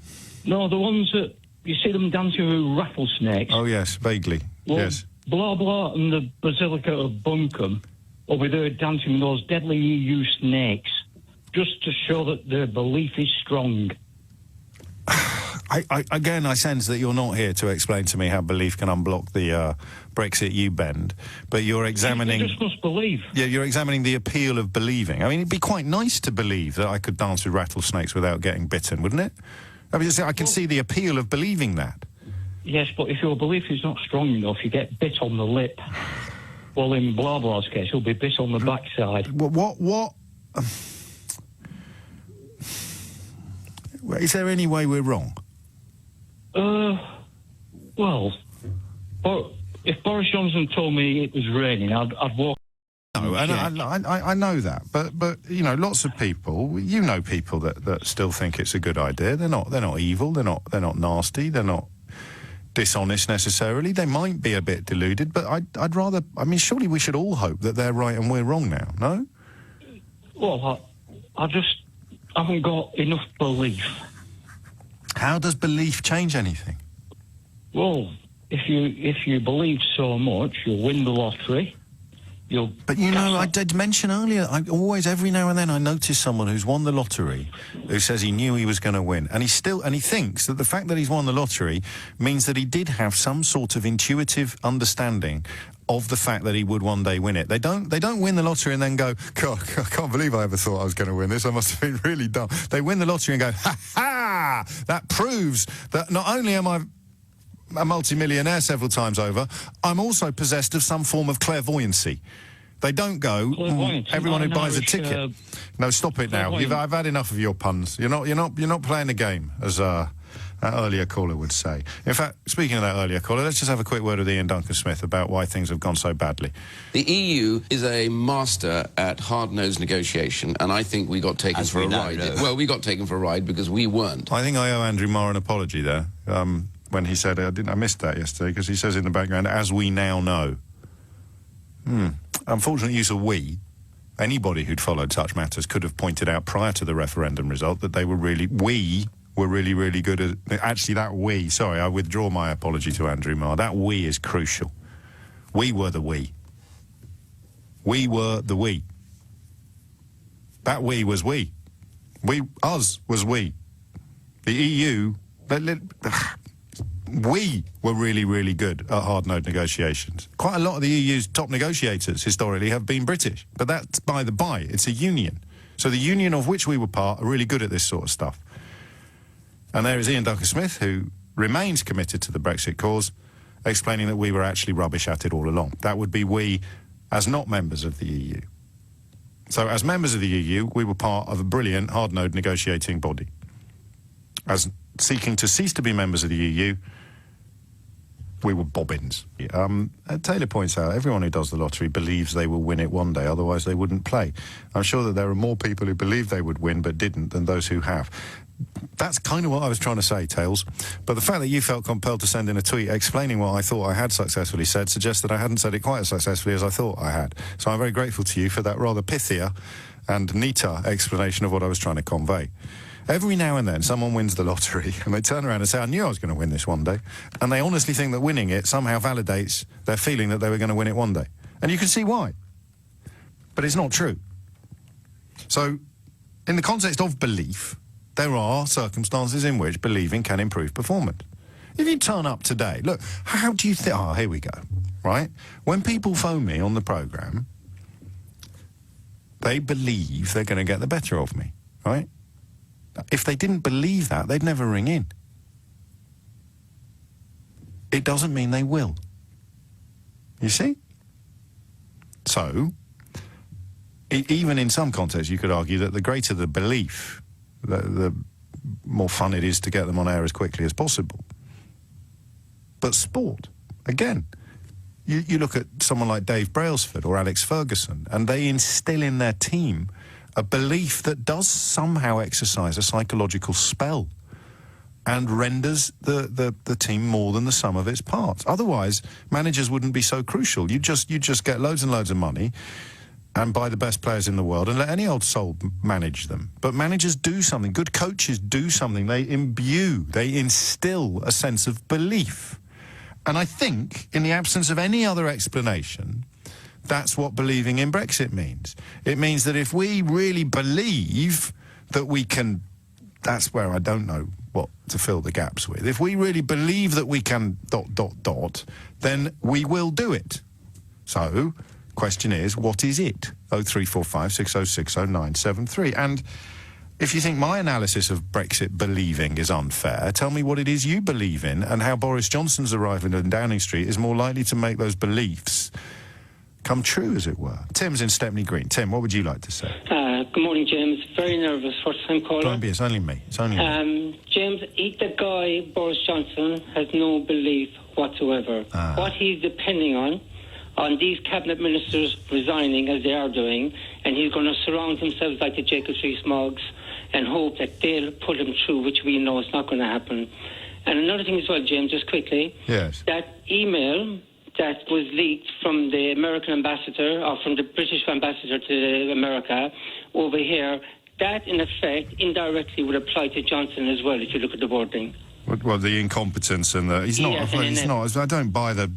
No, the ones that you see them dancing with rattlesnakes. Oh yes, vaguely. Well, yes. Blah blah and the Basilica of Buncombe will be there dancing with those deadly EU snakes, just to show that their belief is strong. I sense that you're not here to explain to me how belief can unblock the Brexit U-bend, but you're examining... You just must believe. Yeah, you're examining the appeal of believing. I mean, it'd be quite nice to believe that I could dance with rattlesnakes without getting bitten, wouldn't it? I mean, I can see the appeal of believing that. Yes, but if your belief is not strong enough, you get bit on the lip. Well, in blah blah's case, you'll be bit on the backside. What? Is there any way we're wrong? Well, if Boris Johnson told me it was raining, I'd walk. No, and I know that, but you know, lots of people, you know, people that still think it's a good idea. They're not evil. They're not nasty. They're not dishonest necessarily. They might be a bit deluded, but I'd rather. I mean, surely we should all hope that they're right and we're wrong now. No. Well, I just haven't got enough belief. How does belief change anything? Well, if you believe so much, you'll win the lottery. But you know, I did mention earlier, every now and then I notice someone who's won the lottery who says he knew he was going to win, and he thinks that the fact that he's won the lottery means that he did have some sort of intuitive understanding of the fact that he would one day win it. They don't win the lottery and then go, God, I can't believe I ever thought I was going to win this. I must have been really dumb. They win the lottery and go, ha ha! That proves that not only am I a multi-millionaire several times over, I'm also possessed of some form of clairvoyancy. They don't go, everyone who buys a ticket. No, stop it now. I've had enough of your puns. You're not playing the game, as that earlier caller would say. In fact, speaking of that earlier caller, let's just have a quick word with Ian Duncan-Smith about why things have gone so badly. The EU is a master at hard-nosed negotiation, and I think we got taken for a ride. Well, we got taken for a ride because we weren't. I think I owe Andrew Marr an apology there. When he said, I missed that yesterday, because he says in the background, as we now know. Unfortunate use of we. Anybody who'd followed such matters could have pointed out prior to the referendum result that we were really, really good at... Actually, that we, sorry, I withdraw my apology to Andrew Marr. That we is crucial. We were the we. We were the we. That we was we. Us was we. The EU... We were really, really good at hard-nosed negotiations. Quite a lot of the EU's top negotiators historically have been British, but that's by the by. It's a union. So the union of which we were part are really good at this sort of stuff. And there is Ian Duncan-Smith, who remains committed to the Brexit cause, explaining that we were actually rubbish at it all along. That would be we as not members of the EU. So as members of the EU, we were part of a brilliant, hard-nosed negotiating body. As seeking to cease to be members of the EU, we were bobbins. Taylor points out, everyone who does the lottery believes they will win it one day, otherwise they wouldn't play. I'm sure that there are more people who believe they would win but didn't than those who have. That's kind of what I was trying to say, Tails. But the fact that you felt compelled to send in a tweet explaining what I thought I had successfully said suggests that I hadn't said it quite as successfully as I thought I had. So I'm very grateful to you for that rather pithier and neater explanation of what I was trying to convey. Every now and then, someone wins the lottery, and they turn around and say, I knew I was going to win this one day. And they honestly think that winning it somehow validates their feeling that they were going to win it one day. And you can see why. But it's not true. So, in the context of belief, there are circumstances in which believing can improve performance. If you turn up today, look, how do you think... Oh, here we go, right? When people phone me on the programme, they believe they're going to get the better of me, right? If they didn't believe that, they'd never ring in. It doesn't mean they will. You see? So, even in some contexts, you could argue that the greater the belief, the more fun it is to get them on air as quickly as possible. But sport, again, you look at someone like Dave Brailsford or Alex Ferguson, and they instill in their team a belief that does somehow exercise a psychological spell and renders the team more than the sum of its parts. Otherwise, managers wouldn't be so crucial. You just get loads and loads of money and buy the best players in the world and let any old soul manage them. But managers do something. Good coaches do something. They instill a sense of belief. And I think, in the absence of any other explanation, that's what believing in Brexit means. It means that if we really believe that we can... That's where I don't know what to fill the gaps with. If we really believe that we can ... then we will do it. So, question is, what is it? 0345 6060 973. And if you think my analysis of Brexit believing is unfair, tell me what it is you believe in and how Boris Johnson's arrival in Downing Street is more likely to make those beliefs come true, as it were. Tim's in Stepney Green. Tim, what would you like to say? Good morning, James. Very nervous, first-time caller. Don't be, it's only me. It's only me. James, the guy, Boris Johnson, has no belief whatsoever. What he's depending on these cabinet ministers resigning, as they are doing, and he's going to surround himself like the Jacob Rees-Moggs and hope that they'll put him through, which we know is not going to happen. And another thing as well, James, just quickly. Yes. That email that was leaked from the American ambassador, or from the British ambassador to America over here, that in effect indirectly would apply to Johnson as well, if you look at the wording. Well, the incompetence and the... He's not... I don't buy the...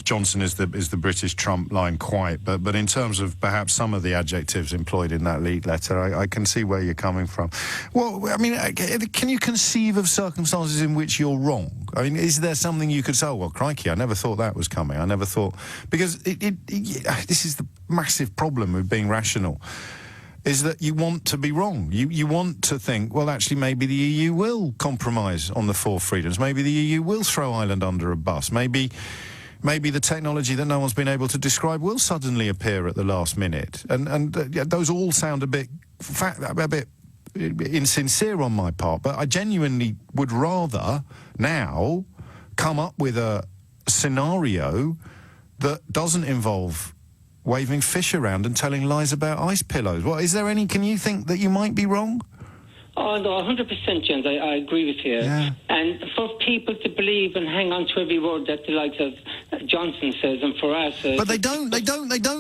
Johnson is the British Trump line quite, but in terms of perhaps some of the adjectives employed in that leaked letter, I can see where you're coming from. Well, I mean, can you conceive of circumstances in which you're wrong? I mean, is there something you could say, oh, well, crikey, I never thought that was coming. I never thought... Because this is the massive problem with being rational, is that you want to be wrong. You want to think, well, actually, maybe the EU will compromise on the four freedoms. Maybe the EU will throw Ireland under a bus. Maybe the technology that no one's been able to describe will suddenly appear at the last minute. And those all sound a bit insincere on my part, but I genuinely would rather now come up with a scenario that doesn't involve waving fish around and telling lies about ice pillows. Well, can you think that you might be wrong? Oh, no, 100%, James, I agree with you. Yeah. And for people to believe and hang on to every word that the likes of Johnson says, and for us... but they don't,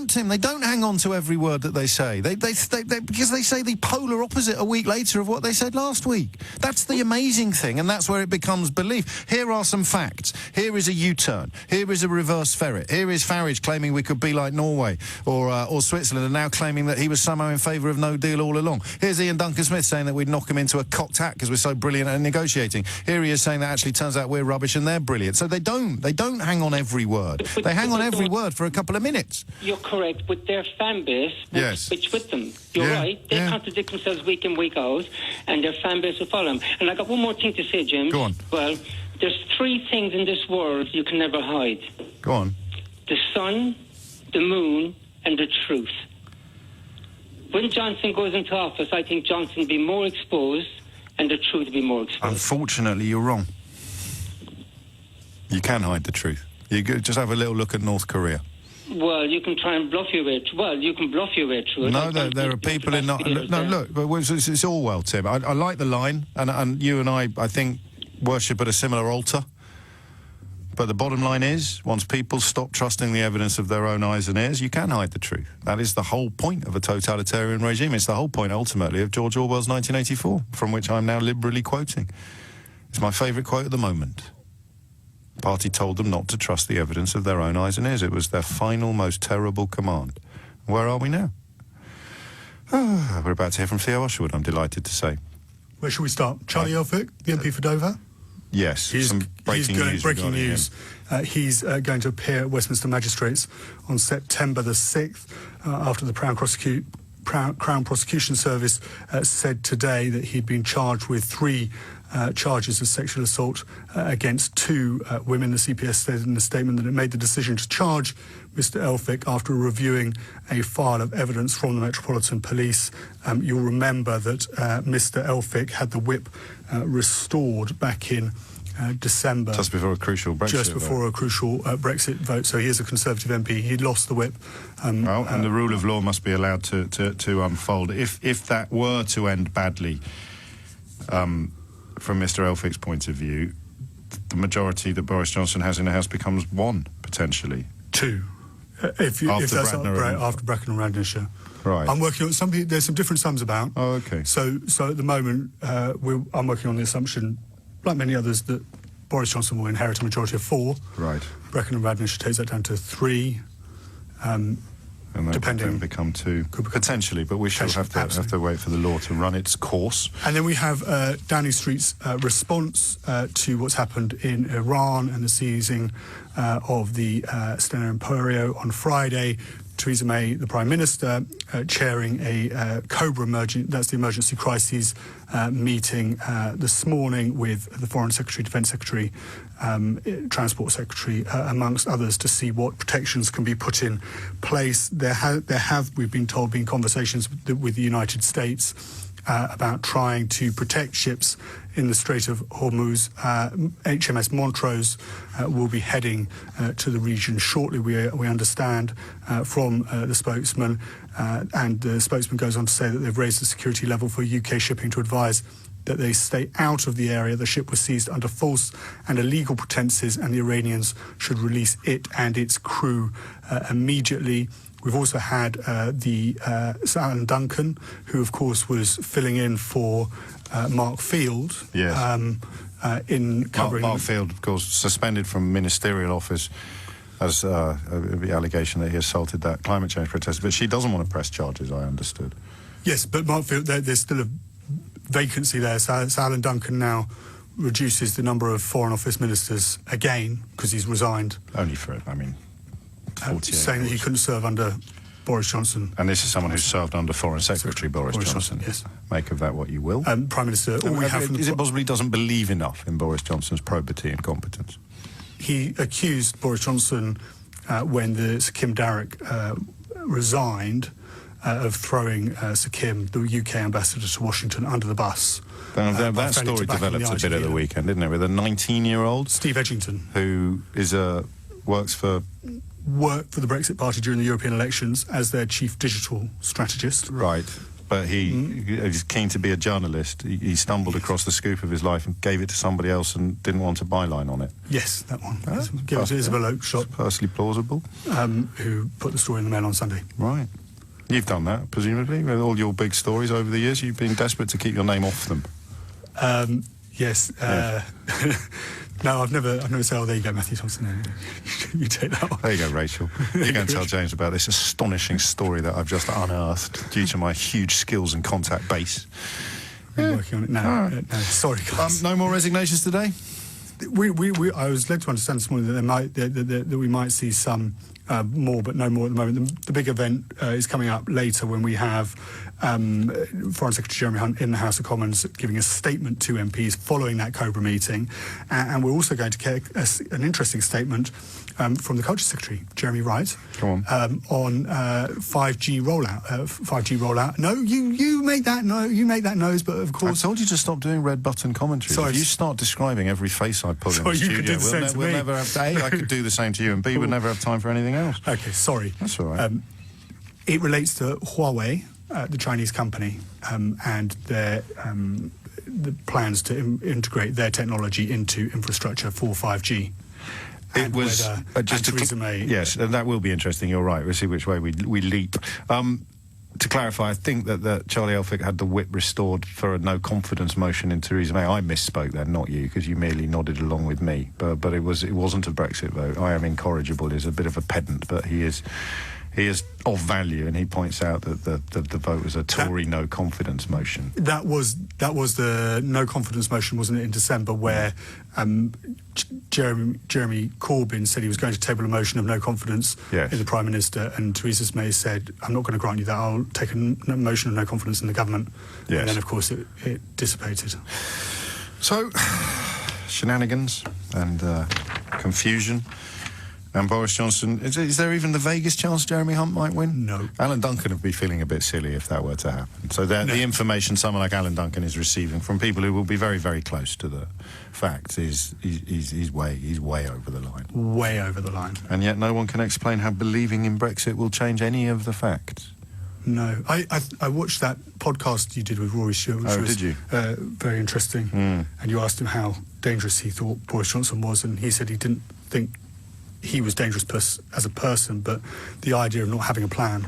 Tim. They don't hang on to every word that they say. They because they say the polar opposite a week later of what they said last week. That's the amazing thing, and that's where it becomes belief. Here are some facts. Here is a U-turn. Here is a reverse ferret. Here is Farage claiming we could be like Norway or Switzerland, and now claiming that he was somehow in favour of no deal all along. Here's Ian Duncan-Smith saying that we'd knock him into a cocked hat because we're so brilliant at negotiating. Here he is saying that actually turns out we're rubbish and they're brilliant. So they don't hang on every word. They hang on every word for a couple of minutes. You're correct, but their fan base will switch with them. You're right. They contradict themselves week in, week out, and their fan base will follow them. And I got one more thing to say, James. Go on. Well, there's three things in this world you can never hide. Go on. The sun, the moon, and the truth. When Johnson goes into office, I think Johnson will be more exposed and the truth will be more exposed. Unfortunately, you're wrong. You can hide the truth. You just have a little look at North Korea. Well, you can try and bluff your way through. Well, you can bluff your way through it. No, there are people in... No, look, it's all well, Tim. I like the line, and you and I think, worship at a similar altar. But the bottom line is, once people stop trusting the evidence of their own eyes and ears, you can hide the truth. That is the whole point of a totalitarian regime. It's the whole point, ultimately, of George Orwell's 1984, from which I'm now liberally quoting. It's my favourite quote at the moment. The party told them not to trust the evidence of their own eyes and ears. It was their final, most terrible command. Where are we now? We're about to hear from Theo Osherwood, I'm delighted to say. Where should we start? Charlie Elphicke, the MP for Dover? Yes, breaking news. He's going to appear at Westminster Magistrates on September the 6th after the Crown Prosecution Service said today that he'd been charged with 3 charges of sexual assault against 2 women. The CPS said in a statement that it made the decision to charge Mr. Elphicke after reviewing a file of evidence from the Metropolitan Police. You'll remember that Mr. Elphicke had the whip restored back in December. Just before a crucial Brexit Just before a crucial Brexit vote. So he is a Conservative MP. He lost the whip. And the rule of law must be allowed to unfold. If that were to end badly, from Mr. Elphick's point of view, the majority that Boris Johnson has in the House becomes 1, potentially. 2. If that's after Bracken and Radnor. Right. I'm working on there's some different sums about. Oh, okay. So at the moment, I'm working on the assumption, like many others, that Boris Johnson will inherit a majority of 4. Right. Bracken and Radnor takes that down to 3. And that depending, could then become 2, potentially, but we shall have to wait for the law to run its course. And then we have Downing Street's response to what's happened in Iran and the seizing of the Stena Imperio on Friday. Theresa May, the Prime Minister, chairing a COBRA that's the emergency crises meeting this morning with the Foreign Secretary, Defence Secretary, Transport Secretary, amongst others, to see what protections can be put in place. There have, we've been told, been conversations with the United States about trying to protect ships in the Strait of Hormuz. HMS Montrose will be heading to the region shortly, we understand from the spokesman. And the spokesman goes on to say that they've raised the security level for UK shipping to advise that they stay out of the area. The ship was seized under false and illegal pretenses, and the Iranians should release it and its crew immediately. We've also had Sir Alan Duncan, who, of course, was filling in for Mark Field. Yes. In covering... Mark Field, of course, suspended from ministerial office as the allegation that he assaulted that climate change protester. But she doesn't want to press charges, I understood. Yes, but Mark Field, there's still a vacancy there. So Alan Duncan now reduces the number of Foreign Office ministers again, because he's resigned. Only for, 48 saying that he couldn't serve under Boris Johnson. And this is someone who served under Foreign Secretary Boris Johnson. Yes. Make of that what you will. Prime Minister, all we have from is it possible he doesn't believe enough in Boris Johnson's probity and competence? He accused Boris Johnson, when Sir Kim Darroch resigned, of throwing Sir Kim, the UK ambassador to Washington, under the bus. That story developed a bit at the weekend, didn't it? With a 19-year-old... Steve Edgington. Who is worked for the Brexit Party during the European elections as their chief digital strategist. Right. But he is keen to be a journalist. He stumbled across the scoop of his life and gave it to somebody else and didn't want a byline on it. Yes, that one. Give it to Isabel Oakeshott. Personally plausible. Who put the story in the Mail on Sunday. Right. You've done that, presumably, with all your big stories over the years. You've been desperate to keep your name off them. Yes. No, I've never said, oh, there you go, Matthew Thompson. You take that one. There you go, Rachel. You go and tell James about this astonishing story that I've just unearthed due to my huge skills and contact base. We're working on it now. No, sorry, guys. No more resignations today? I was led to understand this morning that we might see some more, but no more at the moment. The big event is coming up later when we have Foreign Secretary Jeremy Hunt in the House of Commons giving a statement to MPs following that COBRA meeting. And we're also going to get an interesting statement from the Culture Secretary, Jeremy Wright, on 5G rollout. No, you make that nose, but of course... I told you to stop doing red button commentary. Sorry. If you start describing every face I pull in the studio, could do the same to we'll me. never have... A, I could do the same to you, and B, we'd never have time for anything else. Okay, sorry. That's all right. It relates to Huawei, the Chinese company, and their the plans to integrate their technology into infrastructure for 5G. It was just Theresa May. Yes, and that will be interesting. You're right. We'll see which way we leap. To clarify, I think that Charlie Elphick had the whip restored for a no confidence motion in Theresa May. I misspoke there, not you, because you merely nodded along with me. But it wasn't a Brexit vote. I Am Incorrigible is a bit of a pedant, but he is of value, and he points out that the vote was a Tory no confidence motion. That was the no confidence motion, wasn't it, in December, where Jeremy Corbyn said he was going to table a motion of no confidence in the Prime Minister, and Theresa May said, I'm not going to grant you that, I'll take a motion of no confidence in the government. Yes. And then, of course, it dissipated. So, shenanigans and confusion And Boris Johnson, is there even the vaguest chance Jeremy Hunt might win? No. Alan Duncan would be feeling a bit silly if that were to happen. So the information someone like Alan Duncan is receiving from people who will be very, very close to the facts is he's way over the line. Way over the line. And yet no one can explain how believing in Brexit will change any of the facts. No. I watched that podcast you did with Rory Stewart, which was did you? Very interesting. And you asked him how dangerous he thought Boris Johnson was, and he said he didn't think he was dangerous as a person, but the idea of not having a plan.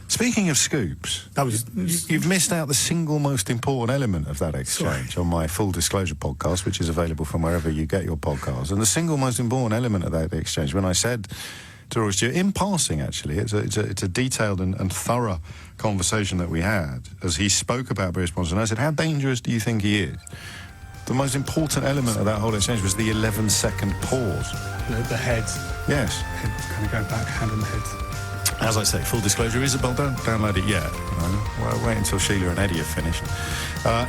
Speaking of scoops, you've missed out the single most important element of that exchange on my Full Disclosure podcast, which is available from wherever you get your podcasts. And the single most important element of that exchange, when I said to Rory Stewart, in passing actually, it's a detailed and thorough conversation that we had, as he spoke about Boris Johnson. I said, how dangerous do you think he is? The most important element of that whole exchange was the 11-second pause. The head. Yes. Head kind of going back, hand on the head. As I say, Full Disclosure, Isabel, don't download it yet. Well, wait until Sheila and Eddie have finished.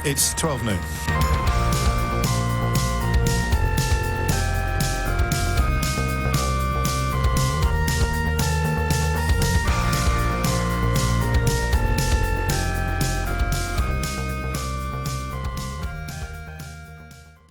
It's 12 noon.